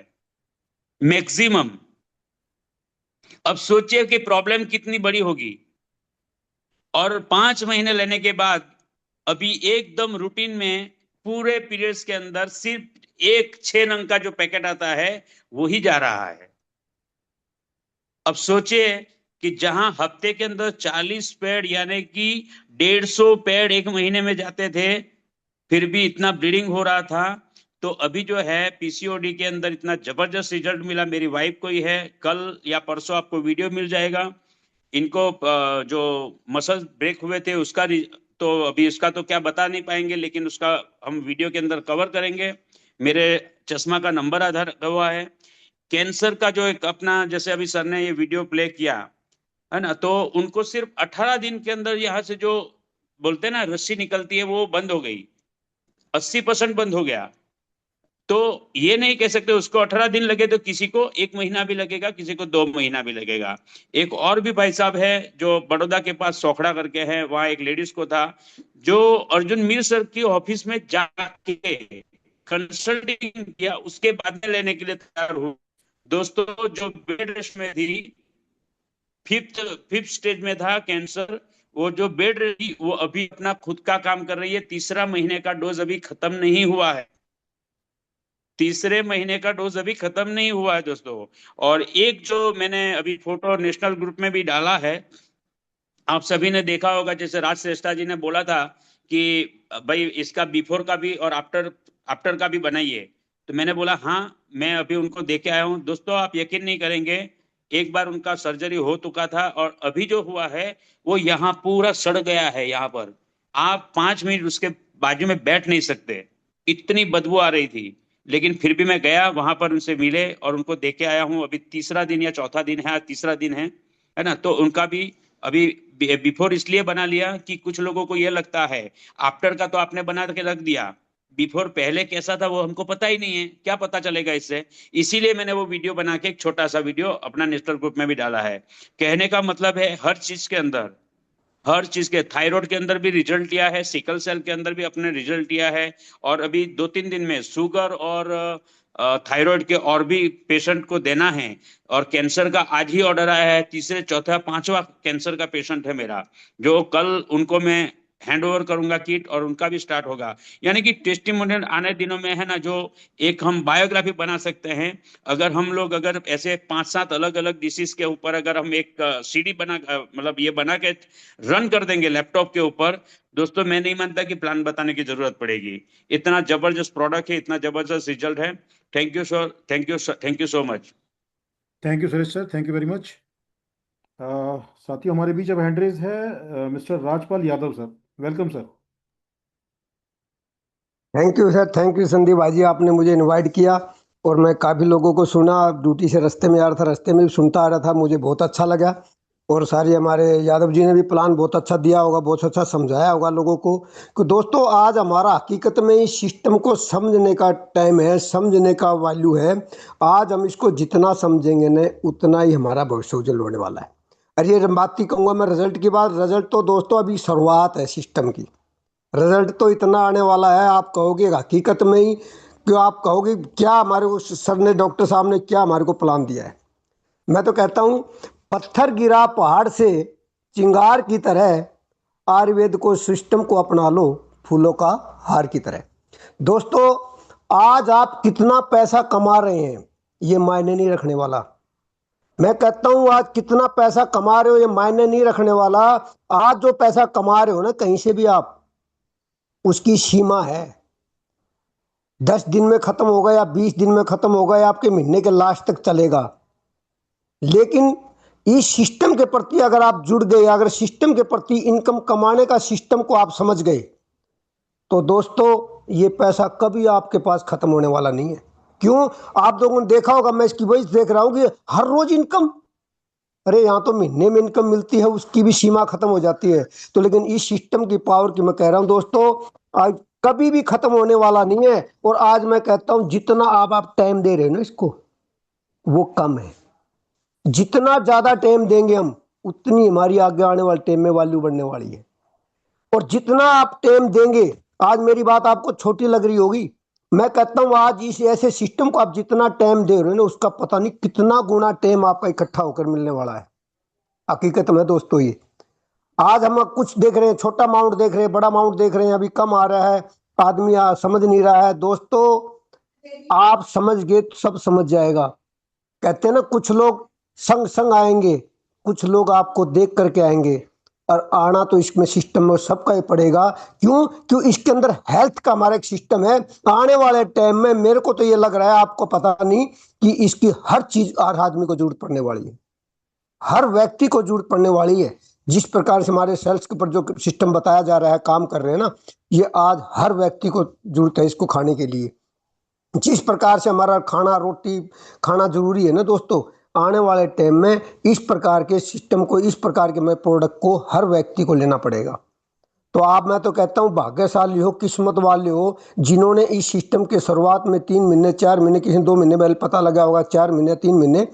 मैक्सिमम। अब सोचिए कि प्रॉब्लम कितनी बड़ी होगी। और 5 महीने लेने के बाद अभी एकदम रूटीन में पूरे पीरियड्स के अंदर सिर्फ 6 नंग का जो पैकेट आता है वही जा रहा है। अब सोचिए कि जहां हफ्ते के अंदर 40 पैड यानी कि 150 पैड 1 महीने में जाते थे, फिर भी इतना ब्लीडिंग हो रहा था। तो अभी जो है पीसीओडी के अंदर इतना जबरदस्त रिजल्ट मिला। मेरी वाइफ को ही है, कल या परसों आपको वीडियो मिल जाएगा। इनको जो मसल्स ब्रेक हुए थे उसका तो अभी उसका तो क्या बता नहीं पाएंगे, लेकिन उसका हम वीडियो के अंदर कवर करेंगे। मेरे चश्मा का नंबर आधार हुआ है। कैंसर का जो एक अपना, जैसे अभी सर ने ये वीडियो प्ले किया है ना, तो उनको सिर्फ 18 दिन के अंदर यहाँ से जो बोलते हैं ना रस्सी निकलती है वो बंद हो गई, 80% बंद हो गया। तो ये नहीं कह सकते उसको 18 दिन लगे, तो किसी को 1 महीना भी लगेगा, किसी को 2 महीना भी लगेगा। एक और भी भाई साहब है जो बड़ौदा के पास सोखड़ा करके है, वहां एक लेडीज को था जो अर्जुन मीर सर की ऑफिस में जाके कंसल्टिंग किया, उसके बाद में लेने के लिए तैयार हुआ। दोस्तों जो बेड रेस्ट में थी, फिफ्थ स्टेज में था कैंसर, वो जो बेड रही वो अभी अपना खुद का काम कर रही है। 3रा महीने का डोज अभी खत्म नहीं हुआ है, 3रे महीने का डोज अभी खत्म नहीं हुआ है दोस्तों। और एक जो मैंने अभी फोटो नेशनल ग्रुप में भी डाला है, आप सभी ने देखा होगा, जैसे राज श्रेष्ठा जी ने बोला था कि भाई इसका बिफोर का भी और आफ्टर का भी बनाइए। तो मैंने बोला हाँ, मैं अभी उनको देके आया हूँ। दोस्तों आप यकीन नहीं करेंगे, एक बार उनका सर्जरी हो चुका था और अभी जो हुआ है वो यहाँ पूरा सड़ गया है। यहाँ पर आप 5 मिनट उसके बाजू में बैठ नहीं सकते, इतनी बदबू आ रही थी। लेकिन फिर भी मैं गया वहां पर, उनसे मिले और उनको देके आया हूँ। अभी 3रा दिन या 4था दिन है, 3रा दिन है ना। तो उनका भी अभी बिफोर इसलिए बना लिया कि कुछ लोगों को ये लगता है आफ्टर का तो आपने बना के रख दिया, बिफोर पहले कैसा था वो हमको पता ही नहीं है, क्या पता चलेगा इससे। इसीलिए मैंने वो वीडियो बना के एक छोटा सा वीडियो अपना नेशनल ग्रुप में भी डाला है। कहने का मतलब है हर चीज के अंदर, हर चीज के, थायराइड के अंदर भी रिजल्ट लिया है, सिकल सेल के अंदर भी अपने रिजल्ट लिया है। और अभी 2-3 दिन में शुगर और थायराइड के और भी पेशेंट को देना है। और कैंसर का आज ही ऑर्डर आया है, 3रे 4था 5वां कैंसर का पेशेंट है मेरा, जो कल उनको मैं हैंड ओवर करूंगा किट और उनका भी स्टार्ट होगा। यानी कि टेस्टिमोनियल आने दिनों में है ना, जो एक हम बायोग्राफी बना सकते हैं। अगर हम लोग अगर ऐसे 5-7 अलग अलग डिसीज के ऊपर अगर हम एक सीडी बना मतलब ये बना के रन कर देंगे लैपटॉप के ऊपर, दोस्तों मैं नहीं मानता कि प्लान बताने की जरूरत पड़ेगी। इतना जबरदस्त प्रोडक्ट है, इतना जबरदस्त रिजल्ट है। Thank you sir, thank you so much. Thank you Suresh sir, thank you very much. साथियों हमारे बीच अब हैंड रेज है mister Rajpal Yadav sir, welcome sir. Thank you sir, thank you Sandeep भाई जी, आपने मुझे इनवाइट किया और मैं काफ़ी लोगों को सुना, ड्यूटी से रास्ते में आ रहा था, रास्ते में भी सुनता आ रहा था, मुझे बहुत अच्छा लगा। और सारे हमारे यादव जी ने भी प्लान बहुत अच्छा दिया होगा, बहुत अच्छा समझाया होगा लोगों को। कि दोस्तों आज हमारा हकीकत में इस सिस्टम को समझने का टाइम है, समझने का वैल्यू है। आज हम इसको जितना समझेंगे न उतना ही हमारा भविष्य उज्जवल होने वाला है। अरे ये बात ही कहूँगा मैं रिजल्ट की बात, रिजल्ट तो दोस्तों अभी शुरुआत है सिस्टम की। रिजल्ट तो इतना आने वाला है, आप कहोगे हकीकत में ही, कि आप कहोगे क्या हमारे को सर ने, डॉक्टर साहब ने क्या हमारे को प्लान दिया है। मैं तो कहता हूँ पत्थर गिरा पहाड़ से चिंगार की तरह आयुर्वेद को सिस्टम को अपना लो फूलों का हार की तरह। दोस्तों आज आप कितना पैसा कमा रहे हैं ये मायने नहीं रखने वाला। मैं कहता हूँ आज कितना पैसा कमा रहे हो ये मायने नहीं रखने वाला। आज जो पैसा कमा रहे हो ना कहीं से भी आप, उसकी सीमा है। 10 दिन में खत्म होगा या 20 दिन में खत्म होगा या आपके महीने के लास्ट तक चलेगा। लेकिन इस सिस्टम के प्रति अगर आप जुड़ गए, अगर सिस्टम के प्रति इनकम कमाने का सिस्टम को आप समझ गए, तो दोस्तों ये पैसा कभी आपके पास खत्म होने वाला नहीं है। क्यों? आप लोगों ने देखा होगा, मैं इसकी वजह से देख रहा हूं कि हर रोज इनकम, अरे यहाँ तो महीने में इनकम मिलती है, उसकी भी सीमा खत्म हो जाती है। तो लेकिन इस सिस्टम की पावर की मैं कह रहा हूँ दोस्तों, आज कभी भी खत्म होने वाला नहीं है। और आज मैं कहता हूँ जितना आप टाइम दे रहे हो ना इसको, वो कम है। जितना ज्यादा टाइम देंगे हम, उतनी हमारी आगे आने वाले टाइम में वैल्यू बढ़ने वाली है। और जितना आप टाइम देंगे आज मेरी बात आपको छोटी लग रही होगी, मैं कहता हूँ आज इस ऐसे सिस्टम को आप जितना टाइम दे रहे हो ना, उसका पता नहीं कितना गुना टाइम आपका इकट्ठा होकर मिलने वाला है। हकीकत में दोस्तों, ये आज हम कुछ देख रहे हैं, छोटा अमाउंट देख रहे हैं, बड़ा अमाउंट देख रहे हैं, अभी कम आ रहा है, आदमी समझ नहीं रहा है। दोस्तों आप समझ गए तो सब समझ जाएगा। कहते हैं ना, कुछ लोग संग संग आएंगे, कुछ लोग आपको देख करके आएंगे, और आना तो इसमें सिस्टम में सबका ही पड़ेगा। क्यों इसके अंदर हेल्थ का हमारा एक सिस्टम है। आने वाले टाइम में मेरे को तो ये लग रहा है, आपको पता नहीं, कि इसकी हर चीज हर आदमी को जरूरत पड़ने वाली है, हर व्यक्ति को जरूरत पड़ने वाली है। जिस प्रकार से हमारे सेल्स के ऊपर जो सिस्टम बताया जा रहा है, काम कर रहे हैं ना, ये आज हर व्यक्ति को जरूरत है इसको खाने के लिए। जिस प्रकार से हमारा खाना रोटी खाना जरूरी है ना दोस्तों, आने वाले टाइम में इस प्रकार के सिस्टम को, इस प्रकार के प्रोडक्ट को हर व्यक्ति को लेना पड़ेगा। तो मैं तो कहता हूँ भाग्यशाली हो, किस्मत वाले हो, जिन्होंने इस सिस्टम के शुरुआत में 3 महीने 4 महीने, किसी 2 महीने पहले पता लगा होगा, 4 महीने 3 महीने,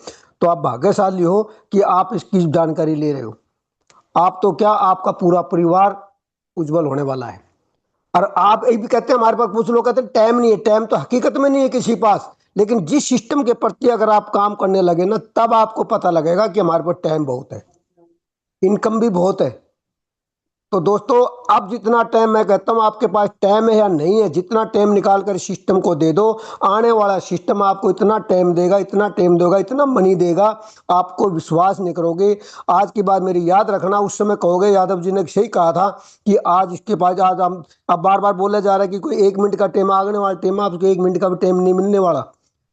तो आप भाग्यशाली हो कि आप इसकी जानकारी ले रहे हो। आप तो क्या, आपका पूरा परिवार उज्जवल होने वाला है। और आप ये भी कहते हैं, हमारे पास कुछ लोग कहते हैं टाइम नहीं है। टाइम तो हकीकत में नहीं है किसी पास, लेकिन जिस सिस्टम के प्रति अगर आप काम करने लगे ना, तब आपको पता लगेगा कि हमारे पास टाइम बहुत है, इनकम भी बहुत है। तो दोस्तों अब जितना टाइम, मैं कहता हूं आपके पास टाइम है या नहीं है, जितना टाइम निकाल कर सिस्टम को दे दो, आने वाला सिस्टम आपको इतना टाइम देगा, इतना टाइम देगा, इतना मनी देगा, आपको विश्वास नहीं करोगे। आज की बात मेरी याद रखना, उस समय कहोगे यादव जी ने सही कहा था कि आज इसके पास, आज हम अब बार बार बोला जा रहा है कि कोई 1 मिनट का टाइम आने वाला, टाइम आपको 1 मिनट का भी टाइम नहीं मिलने वाला।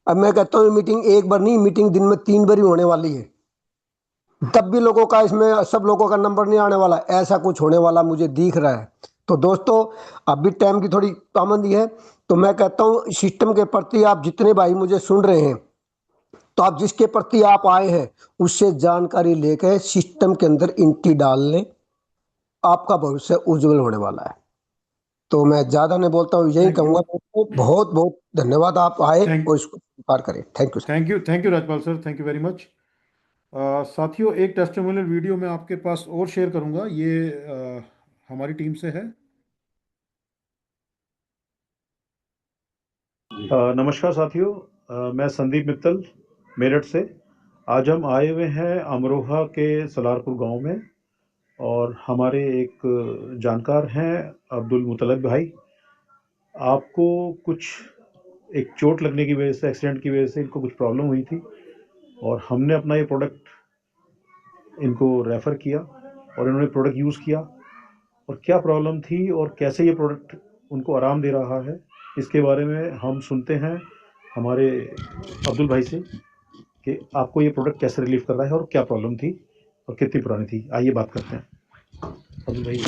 अब मैं कहता हूँ मीटिंग एक बार नहीं, मीटिंग दिन में 3 बार ही होने वाली है, तब भी लोगों का, इसमें सब लोगों का नंबर नहीं आने वाला, ऐसा कुछ होने वाला मुझे दिख रहा है। तो दोस्तों अभी टाइम की थोड़ी पाबंदी है, तो मैं कहता हूँ सिस्टम के प्रति आप जितने भाई मुझे सुन रहे हैं, तो आप जिसके प्रति आप आए हैं उससे जानकारी लेकर सिस्टम के अंदर एंट्री डाल लें, आपका भविष्य उज्जवल होने वाला है। तो मैं ज्यादा नहीं बोलता हूँ, यही कहूंगा। बहुत बहुत धन्यवाद, आप आए और इसको स्वीकार करें। Thank you. Thank you Rajpal sir, thank you very much. साथियों, एक टेस्टिमोनियल वीडियो मैं आपके पास और शेयर करूंगा, ये हमारी टीम से है। नमस्कार साथियों, मैं संदीप मित्तल मेरठ से। आज हम आए हुए हैं अमरोहा के सलारपुर गांव में, और हमारे एक जानकार हैं अब्दुल मुतलब भाई। आपको कुछ एक चोट लगने की वजह से, एक्सीडेंट की वजह से इनको कुछ प्रॉब्लम हुई थी, और हमने अपना ये प्रोडक्ट इनको रेफ़र किया, और इन्होंने प्रोडक्ट यूज़ किया, और क्या प्रॉब्लम थी और कैसे ये प्रोडक्ट उनको आराम दे रहा है, इसके बारे में हम सुनते हैं हमारे अब्दुल भाई से कि आपको ये प्रोडक्ट कैसे रिलीफ कर रहा है और क्या प्रॉब्लम थी और कितनी पुरानी थी। आइए बात करते हैं अब्दुल भाई।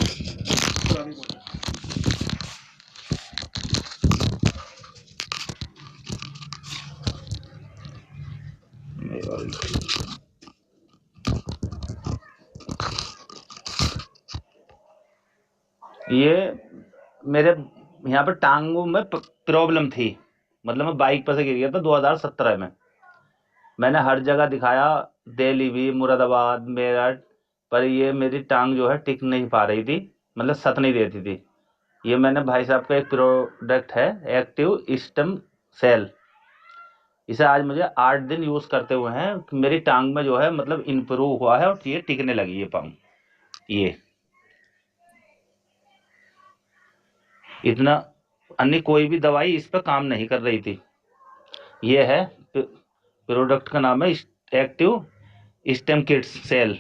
ये मेरे यहाँ पर टांगों में प्रॉब्लम थी, मतलब मैं बाइक पर से गिर गया था 2017 में। मैंने हर जगह दिखाया, दिल्ली भी, मुरादाबाद, मेरठ, पर ये मेरी टांग जो है टिक नहीं पा रही थी, मतलब सत नहीं देती थी। ये मैंने भाई साहब का एक प्रोडक्ट है एक्टिव स्टेम सेल, इसे आज मुझे 8 दिन यूज करते हुए हैं, मेरी टांग में जो है मतलब इम्प्रूव हुआ है और ये टिकने लगी है पाँव। ये इतना अन्य कोई भी दवाई इस पर काम नहीं कर रही थी। ये है प्रोडक्ट का नाम है एक्टिव स्टेम किड्स सेल,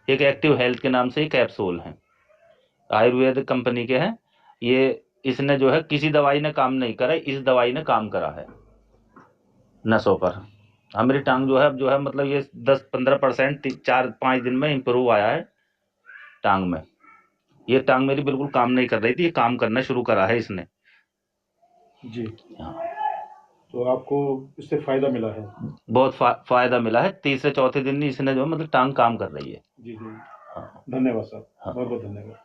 एक एक्टिव हेल्थ के नाम से ही कैप्सूल है, आयुर्वेद कंपनी के हैं ये। इसने जो है किसी दवाई ने काम नहीं करा, इस दवाई ने काम करा है नसों पर। हमारी टांग जो है मतलब ये 10-15% 4-5 दिन में इम्प्रूव आया है टांग में। ये टांग मेरी बिल्कुल काम नहीं कर रही थी, ये काम करना शुरू करा है इसने जी। तो आपको इससे फायदा मिला है? बहुत फायदा मिला है। तीसरे चौथे दिन ही इसने जो मतलब टांग काम कर रही है। जी जी, धन्यवाद सर, बहुत बहुत धन्यवाद।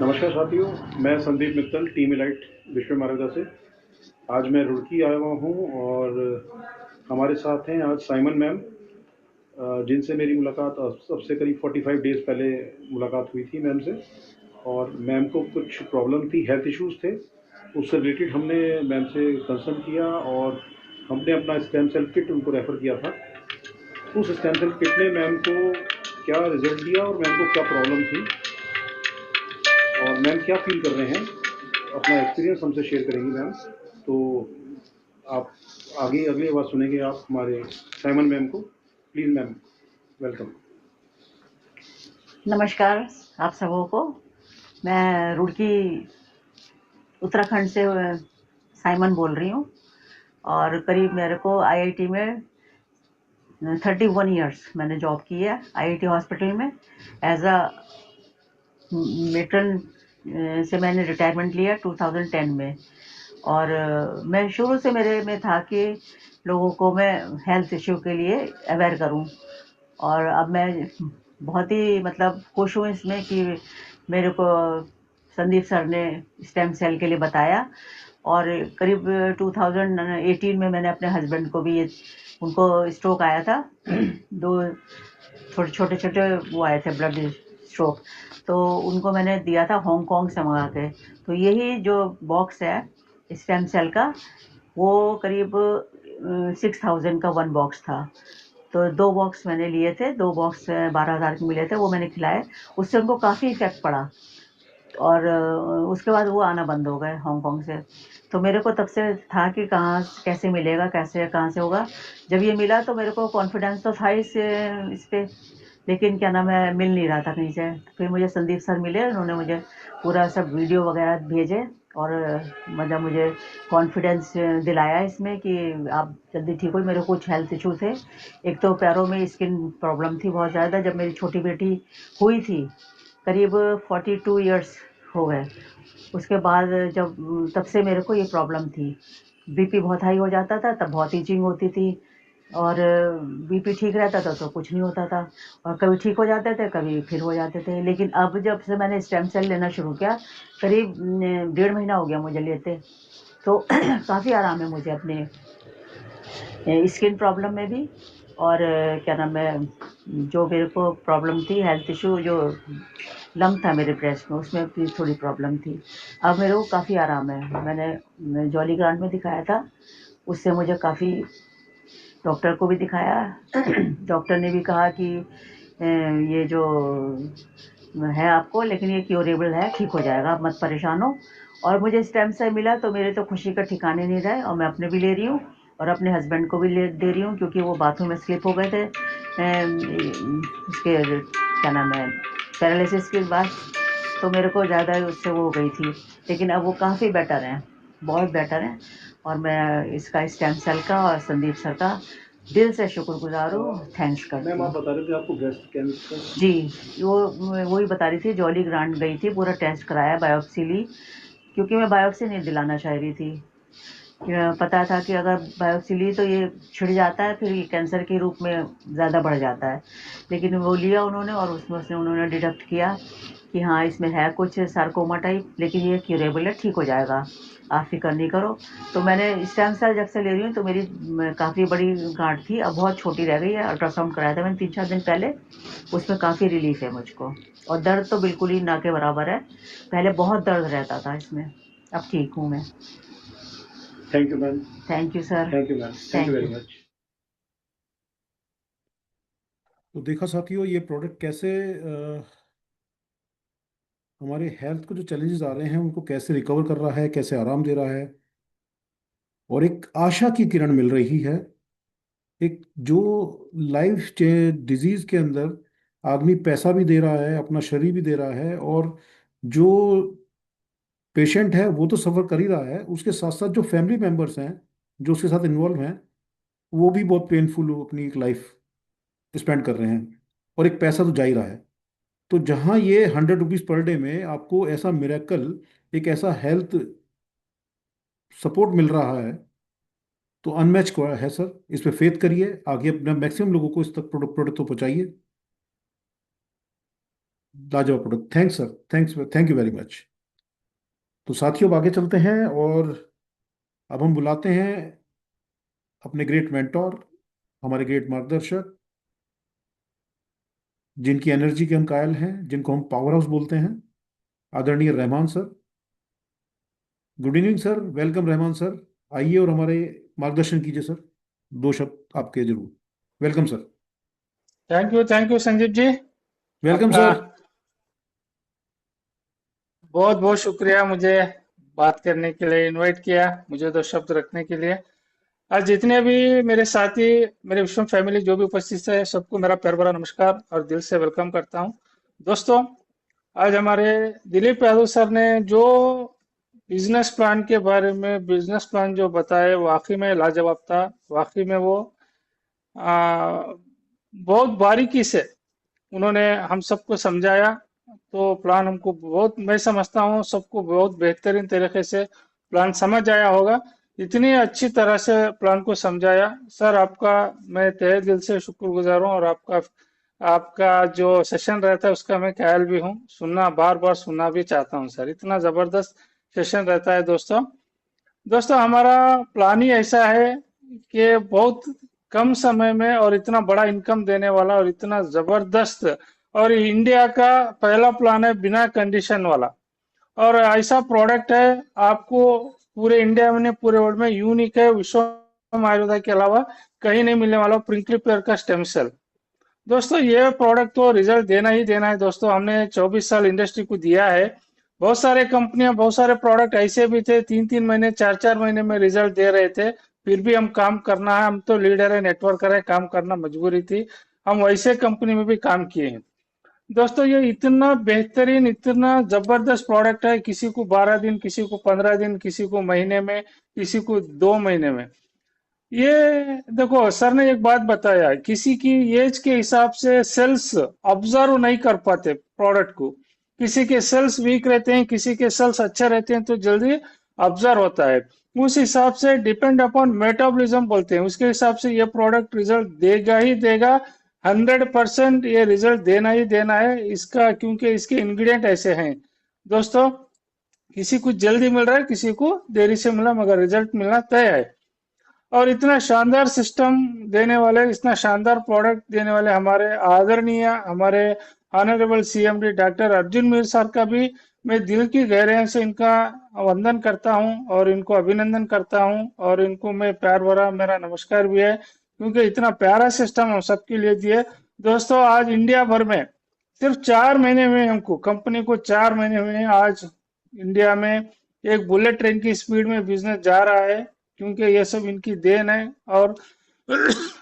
नमस्कार साथियों, मैं संदीप मित्तल, टीम इलाइट विश्व मार्गदा से। आज मैं रुड़की आया हुआ हूँ, और हमारे साथ हैं आज साइमन मैम, जिनसे मेरी मुलाकात सबसे करीब 45 डेज पहले मुलाकात हुई थी मैम से, और मैम को कुछ प्रॉब्लम थी, हेल्थ इश्यूज थे, उससे रिलेटेड हमने मैम से कंसल्ट किया और हमने अपना स्टेम सेल किट उनको रेफ़र किया था। उस स्टेम सेल किट ने मैम को क्या रिजल्ट दिया और मैम को क्या प्रॉब्लम थी और मैम क्या फील कर रहे हैं, अपना एक्सपीरियंस हमसे शेयर करेंगी मैम। तो आप आगे अगली बात सुनेंगे आप हमारे साइमन मैम को। Please ma'am, welcome. नमस्कार आप सबों को। मैं रुड़की उत्तराखंड से साइमन बोल रही हूँ और करीब मेरे को आईआईटी में 31 इयर्स मैंने जॉब की है आईआईटी हॉस्पिटल में एज अ मेट्रन से मैंने रिटायरमेंट लिया 2010 में। और मैं शुरू से मेरे में था कि लोगों को मैं हेल्थ इश्यू के लिए अवेयर करूं, और अब मैं बहुत ही मतलब खुश हूँ इसमें कि मेरे को संदीप सर ने स्टेम सेल के लिए बताया। और करीब 2018 में मैंने अपने हस्बैंड को भी उनको स्ट्रोक आया था दो छोटे छोटे वो आए थे ब्लड स्ट्रोक, तो उनको मैंने दिया था हांगकांग से मंगा के। तो यही जो बॉक्स है स्टेम सेल का वो करीब 6000 का 1 बॉक्स था। तो 2 बॉक्स मैंने लिए थे, 2 बॉक्स 12,000 के मिले थे, वो मैंने खिलाए। उससे उनको काफ़ी इफ़ेक्ट पड़ा और उसके बाद वो आना बंद हो गए हांगकांग से। तो मेरे को तब से था कि कहाँ कैसे मिलेगा, कैसे कहाँ से होगा। जब ये मिला तो मेरे को कॉन्फिडेंस तो था इस पे, लेकिन क्या नाम है, मिल नहीं रहा था कहीं से। फिर मुझे संदीप सर मिले, उन्होंने मुझे पूरा सब वीडियो वगैरह भेजे और मतलब मुझे कॉन्फिडेंस दिलाया इसमें कि आप जल्दी ठीक हो। मेरे को कुछ हेल्थ इशू थे, एक तो पैरों में स्किन प्रॉब्लम थी बहुत ज़्यादा। जब मेरी छोटी बेटी हुई थी करीब 42 इयर्स हो गए, उसके बाद जब तब से मेरे को ये प्रॉब्लम थी। बीपी बहुत हाई हो जाता था, तब बहुत ईचिंग होती थी, और बीपी ठीक रहता था तो कुछ नहीं होता था, और कभी ठीक हो जाते थे कभी फिर हो जाते थे। लेकिन अब जब से मैंने स्टेम सेल लेना शुरू किया, करीब 1.5 महीना हो गया मुझे लेते, तो काफ़ी आराम है मुझे अपने स्किन प्रॉब्लम में भी। और क्या नाम है, जो मेरे को प्रॉब्लम थी हेल्थ इशू, जो लंप था मेरे ब्रेस्ट में उसमें भी थोड़ी प्रॉब्लम थी, अब मेरे को काफ़ी आराम है। मैंने जॉली ग्रांट में दिखाया था, उससे मुझे काफ़ी, डॉक्टर को भी दिखाया डॉक्टर ने भी कहा कि ये जो है आपको, लेकिन ये क्योरेबल है, ठीक हो जाएगा, आप मत परेशान हो। और मुझे स्टेम सेल मिला तो मेरे तो खुशी का ठिकाने नहीं रहे, और मैं अपने भी ले रही हूँ और अपने हस्बैंड को भी दे रही हूँ, क्योंकि वो बाथरूम में स्लिप हो गए थे उसके क्या नाम है पैरालिसिस के बाद, तो मेरे को ज़्यादा उससे वो हो गई थी। लेकिन अब वो काफ़ी बेटर हैं, बहुत बेटर हैं, और मैं इसका स्टेम सेल का और संदीप सर का दिल से शुक्रगुजार हूँ, थैंक्स करती मैम, हूँ। आप बता रहे थे आपको ब्रेस्ट कैंसर? जी, वही बता रही थी, जॉली ग्रांट गई थी, पूरा टेस्ट कराया, बायोप्सी ली, क्योंकि मैं बायोप्सी नहीं दिलाना चाह रही थी। पता था कि अगर बायोप्सी ली तो ये छिड़ जाता है, फिर ये कैंसर के रूप में ज़्यादा बढ़ जाता है। लेकिन वो लिया उन्होंने, और उसमें से उन्होंने डिडक्ट किया कि हाँ इसमें है कुछ सार्कोमा टाइप, लेकिन ये क्यूरेबल है, ठीक हो जाएगा, आप फिक्र नहीं करो। तो मैंने स्टेम सेल जब से ले रही हूँ तो मेरी काफ़ी बड़ी गांठ थी, अब बहुत छोटी रह गई है। अल्ट्रासाउंड कराया था मैंने 3-4 दिन पहले, उसमें काफ़ी रिलीफ है मुझको, और दर्द तो बिल्कुल ही ना के बराबर है। पहले बहुत दर्द रहता था इसमें, अब ठीक हूँ मैं। Thank you ma'am. Thank you sir. Thank you ma'am. Thank you very you. Much. तो देखा साथियों, ये प्रोडक्ट कैसे हमारे हेल्थ को जो चैलेंजेस आ रहे हैं उनको कैसे रिकवर कर रहा है, कैसे आराम दे रहा है, और एक आशा की किरण मिल रही है। एक जो लाइफ डिजीज के अंदर आदमी पैसा भी दे रहा है, अपना शरीर भी दे रहा है, और जो पेशेंट है वो तो सफर कर ही रहा है, उसके साथ साथ जो फैमिली मेंबर्स हैं जो उसके साथ इन्वॉल्व हैं वो भी बहुत पेनफुल अपनी एक लाइफ स्पेंड कर रहे हैं, और एक पैसा तो जा ही रहा है। तो जहां ये 100 रुपीज पर डे में आपको ऐसा मिरेकल, एक ऐसा हेल्थ सपोर्ट मिल रहा है, तो अनमैच है सर। इस पे फेथ करिए, आगे अपने मैक्सिमम लोगों को इस तक प्रोडक्ट तो पहुंचाइए। लाजवाब product, thanks sir, thanks, thank you very much. तो साथियों अब आगे चलते हैं, और अब हम बुलाते हैं अपने ग्रेट मेंटोर, हमारे ग्रेट मार्गदर्शक, जिनकी एनर्जी के हम कायल हैं, जिनको हम पावर हाउस बोलते हैं, आदरणीय Rahman sir. Good evening sir, welcome Rahman sir. आइए और हमारे मार्गदर्शन कीजिए सर, 2 शब्द आपके जरूर। Welcome sir. Thank you Sanjeev ji. Welcome अपना सर। बहुत बहुत शुक्रिया मुझे बात करने के लिए इनवाइट किया, मुझे 2 शब्द रखने के लिए। आज जितने भी मेरे साथी, मेरे विश्वम फैमिली जो भी उपस्थित है, सबको मेरा प्यार भरा नमस्कार और दिल से वेलकम करता हूं। दोस्तों, आज हमारे दिलीप यादव सर ने जो बिजनेस प्लान के बारे में बिजनेस प्लान जो बताए, वाकई में लाजवाब था। वाकई में वो बहुत बारीकी से उन्होंने हम सबको समझाया। तो प्लान हमको बहुत, मैं समझता हूँ सबको बहुत बेहतरीन तरीके से प्लान समझ आया होगा। इतनी अच्छी तरह से प्लान को समझाया सर, आपका मैं तहे दिल से शुक्रगुजार हूँ। और आपका जो सेशन रहता है उसका मैं कायल भी हूँ, सुनना बार बार सुनना भी चाहता हूँ सर, इतना जबरदस्त सेशन रहता है। दोस्तों हमारा प्लान ही ऐसा है कि बहुत कम समय में और इतना बड़ा इनकम देने वाला और इतना जबरदस्त, और इंडिया का पहला प्लान है बिना कंडीशन वाला, और ऐसा प्रोडक्ट है आपको पूरे इंडिया में नहीं पूरे वर्ल्ड में यूनिक है, विश्वम आयुर्वेदा के अलावा कहीं नहीं मिलने वाला प्रिंकली पेयर का स्टेम सेल। दोस्तों ये प्रोडक्ट तो रिजल्ट देना ही देना है। दोस्तों हमने 24 साल इंडस्ट्री को दिया है। बहुत सारे कंपनियां, बहुत सारे प्रोडक्ट ऐसे भी थे 3-3 महीने 4-4 महीने में रिजल्ट दे रहे थे, फिर भी हम काम करना है, हम तो लीडर है, नेटवर्कर है, काम करना मजबूरी थी, हम वैसे कंपनी में भी काम किए हैं। दोस्तों ये इतना बेहतरीन, इतना जबरदस्त प्रोडक्ट है, किसी को 12 दिन, किसी को 15 दिन, किसी को महीने में, किसी को 2 महीने में। ये देखो सर ने एक बात बताया, किसी की एज के हिसाब से सेल्स ऑब्जर्व नहीं कर पाते प्रोडक्ट को, किसी के सेल्स वीक रहते हैं, किसी के सेल्स अच्छे रहते हैं तो जल्दी ऑब्जर्व होता है। उस हिसाब से डिपेंड अपॉन मेटाबॉलिज्म बोलते हैं, उसके हिसाब से ये प्रोडक्ट रिजल्ट देगा ही देगा। 100% ये रिजल्ट देना ही देना है इसका, क्योंकि इसके इंग्रेडिएंट ऐसे हैं। दोस्तों किसी को जल्दी मिल रहा है, किसी को देरी से मिला, मगर रिजल्ट मिलना तय है। और इतना शानदार सिस्टम देने वाले, इतना शानदार प्रोडक्ट देने वाले हमारे आदरणीय, हमारे honourable CMD doctor Arjun Mir sir का भी मैं दिल की गहराई से इनका वंदन करता हूं और इनको अभिनंदन करता हूं, और इनको मैं प्यार भरा मेरा नमस्कार भी है, क्योंकि इतना प्यारा सिस्टम हम सबके लिए दिए। दोस्तों आज इंडिया भर में सिर्फ 4 महीने में, हमको कंपनी को 4 महीने में आज इंडिया में एक बुलेट ट्रेन की स्पीड में बिजनेस जा रहा है, क्योंकि ये सब इनकी देन है। और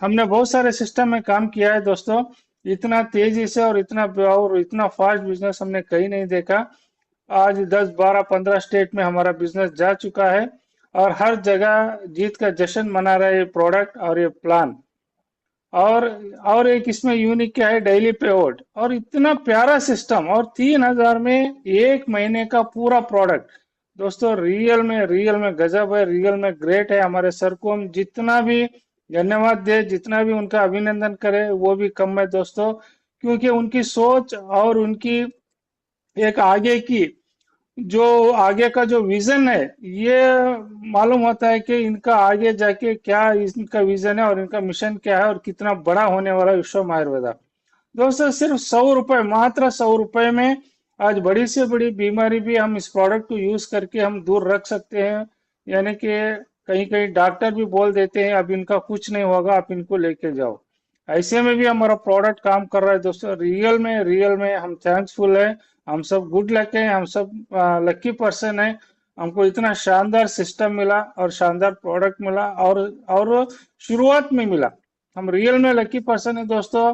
हमने बहुत सारे सिस्टम में काम किया है दोस्तों, इतना तेजी से और इतना फास्ट बिजनेस हमने कहीं नहीं देखा। आज 10, 12, 15 स्टेट में हमारा बिजनेस जा चुका है और हर जगह जीत का जश्न मना रहा है ये प्रोडक्ट और ये प्लान। और एक इसमें यूनिक क्या है, डेली पे आउट, और इतना प्यारा सिस्टम, और 3000 में 1 महीने का पूरा प्रोडक्ट। दोस्तों रियल में गजब है, रियल में ग्रेट है। हमारे सर को हम जितना भी धन्यवाद दे, जितना भी उनका अभिनंदन करे वो भी कम है दोस्तों, क्योंकि उनकी सोच और उनकी एक आगे का जो विजन है, ये मालूम होता है कि इनका आगे जाके क्या इनका विजन है और इनका मिशन क्या है और कितना बड़ा होने वाला विश्वम आयुर्वेदा। दोस्तों सिर्फ 100 रुपए, मात्र 100 रुपए में आज बड़ी से बड़ी बीमारी भी हम इस प्रोडक्ट को यूज करके हम दूर रख सकते हैं। यानी कि कहीं कहीं डॉक्टर भी बोल देते हैं अब इनका कुछ नहीं होगा, आप इनको लेके जाओ, ऐसे में भी हमारा प्रोडक्ट काम कर रहा है। दोस्तों रियल में हम थैंक्सफुल है, हम सब गुड लक है, हम सब लकी पर्सन है, हमको इतना शानदार सिस्टम मिला और शानदार प्रोडक्ट मिला और शुरुआत में मिला। हम रियल में लकी पर्सन है दोस्तों,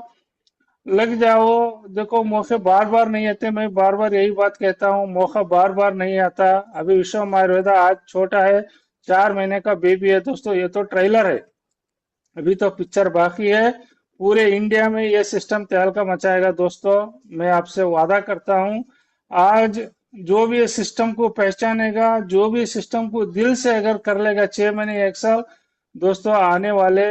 लग जाओ। देखो मौके बार बार नहीं आते, मैं बार बार यही बात कहता हूँ, मौका बार बार नहीं आता। अभी विश्वम आयुर्वेदा आज छोटा है, 4 महीने का बेबी है दोस्तों, ये तो ट्रेलर है, अभी तो पिक्चर बाकी है। पूरे इंडिया में ये सिस्टम तहलका मचाएगा दोस्तों, मैं आपसे वादा करता हूं। आज जो भी इस सिस्टम को पहचानेगा, जो भी सिस्टम को दिल से अगर कर लेगा 6 महीने 1 साल, दोस्तों आने वाले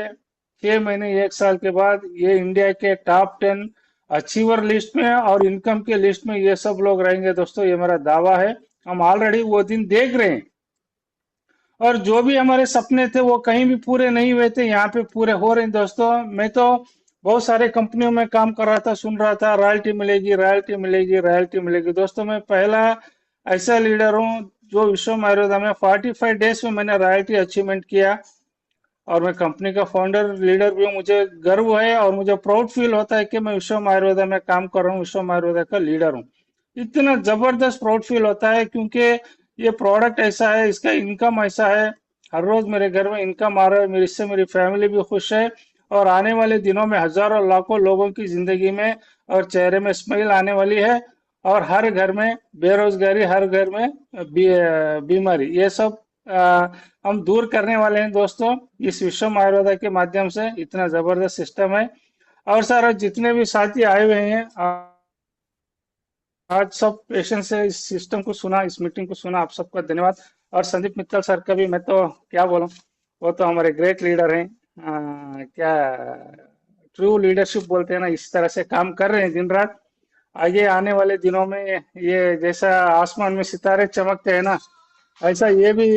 6 महीने 1 साल के बाद ये इंडिया के टॉप 10 अचीवर लिस्ट में और इनकम के लिस्ट में ये सब लोग रहेंगे दोस्तों, ये मेरा दावा है। हम ऑलरेडी वो दिन देख रहे हैं, और जो भी हमारे सपने थे वो कहीं भी पूरे नहीं हुए थे, यहाँ पे पूरे हो रहे हैं दोस्तों। मैं तो बहुत सारे कंपनियों में काम कर रहा था, सुन रहा था रॉयल्टी मिलेगी, रॉयल्टी मिलेगी, रॉयल्टी मिलेगी। दोस्तों मैं पहला ऐसा लीडर हूँ जो विश्वम आयुर्वेदा में 45 डेज में मैंने रॉयल्टी अचीवमेंट किया, और मैं कंपनी का फाउंडर लीडर भी हूँ। मुझे गर्व है और मुझे प्राउड फील होता है कि मैं विश्वम आयुर्वेदा में काम कर रहा हूँ, विश्वम आयुर्वेदा का लीडर हूँ। इतना जबरदस्त प्राउड फील होता है क्योंकि ये प्रोडक्ट ऐसा है, इसका इनकम ऐसा है, हर रोज मेरे घर में इनकम आ रहा है, इससे मेरी फैमिली भी खुश है, और आने वाले दिनों में हजारों लाखों लोगों की जिंदगी में और चेहरे में स्माइल आने वाली है, और हर घर में बेरोजगारी, हर घर में बीमारी, ये सब हम दूर करने वाले हैं दोस्तों इस विश्वम आयुर्वेदा के माध्यम से। इतना जबरदस्त सिस्टम है। और सर जितने भी साथी आए हुए हैं आज सब पेशेंट से इस सिस्टम को सुना, इस मीटिंग को सुना, आप सबका धन्यवाद। और संदीप मित्तल सर का भी मैं तो क्या बोलूं, वो तो हमारे ग्रेट लीडर हैं, क्या ट्रू लीडरशिप बोलते हैं ना, इस तरह से काम कर रहे हैं दिन रात। आगे आने वाले दिनों में ये जैसा आसमान में सितारे चमकते हैं ना, ऐसा ये भी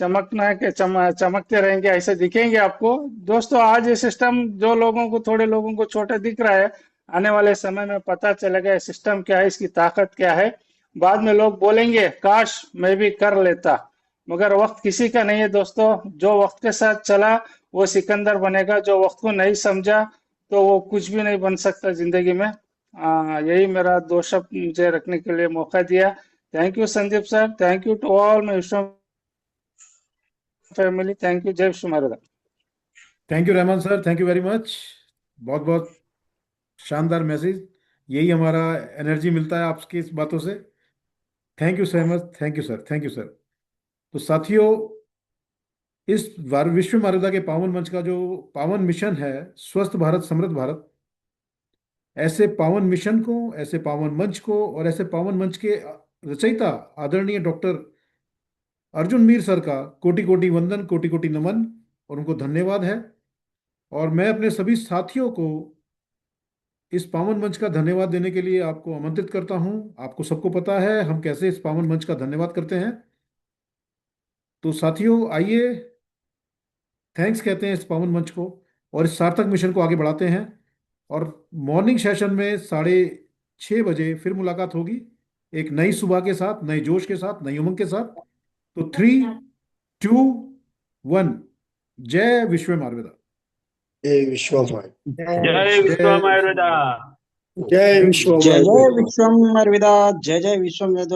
चमकना है कि चमकते रहेंगे, ऐसे दिखेंगे आपको। दोस्तों आज ये सिस्टम जो लोगों को, थोड़े लोगों को छोटा दिख रहा है, आने वाले समय में पता चलेगा सिस्टम क्या है, इसकी ताकत क्या है। बाद में लोग बोलेंगे काश मैं भी कर लेता, मगर वक्त किसी का नहीं है दोस्तों। जो वक्त के साथ चला वो सिकंदर बनेगा, जो वक्त को नहीं समझा तो वो कुछ भी नहीं बन सकता जिंदगी में। यही मेरा 2 शब्द मुझे रखने के लिए मौका दिया। Thank you Sandeep sir, thank you to all my Vishwam family, thank you. जय Vishwam Ayurveda. Thank you Rahman sir, thank you very much. बहुत बहुत शानदार मैसेज, यही हमारा एनर्जी मिलता है आपकी इस बातों से। Thank you so much, thank you sir, thank you sir. तो साथियों, इस विश्व आयुर्वेदा के पावन मंच का जो पावन मिशन है, स्वस्थ भारत समृद्ध भारत, ऐसे पावन मिशन को, ऐसे पावन मंच को और ऐसे पावन मंच के रचयिता आदरणीय डॉक्टर अर्जुन मीर सर का कोटि कोटि वंदन, कोटि कोटि नमन और उनको धन्यवाद है। और मैं अपने सभी साथियों को इस पावन मंच का धन्यवाद देने के लिए आपको आमंत्रित करता हूं। आपको सबको पता है हम कैसे इस पावन मंच का धन्यवाद करते हैं। तो साथियों आइए थैंक्स कहते हैं इस पावन मंच को और इस सार्थक मिशन को आगे बढ़ाते हैं। और मॉर्निंग सेशन में 6:30 बजे फिर मुलाकात होगी, एक नई सुबह के साथ, नए जोश के साथ, नई उमंग के साथ। तो 3, 2, 1, जय विश्वम आयुर्वेदा। जय विश्वम जय विश्वम आयुर्वेदा। जय विश्वम जय जय विश्वम आयुर्वेदा, जय जय विश्वम आयुर्वेदा।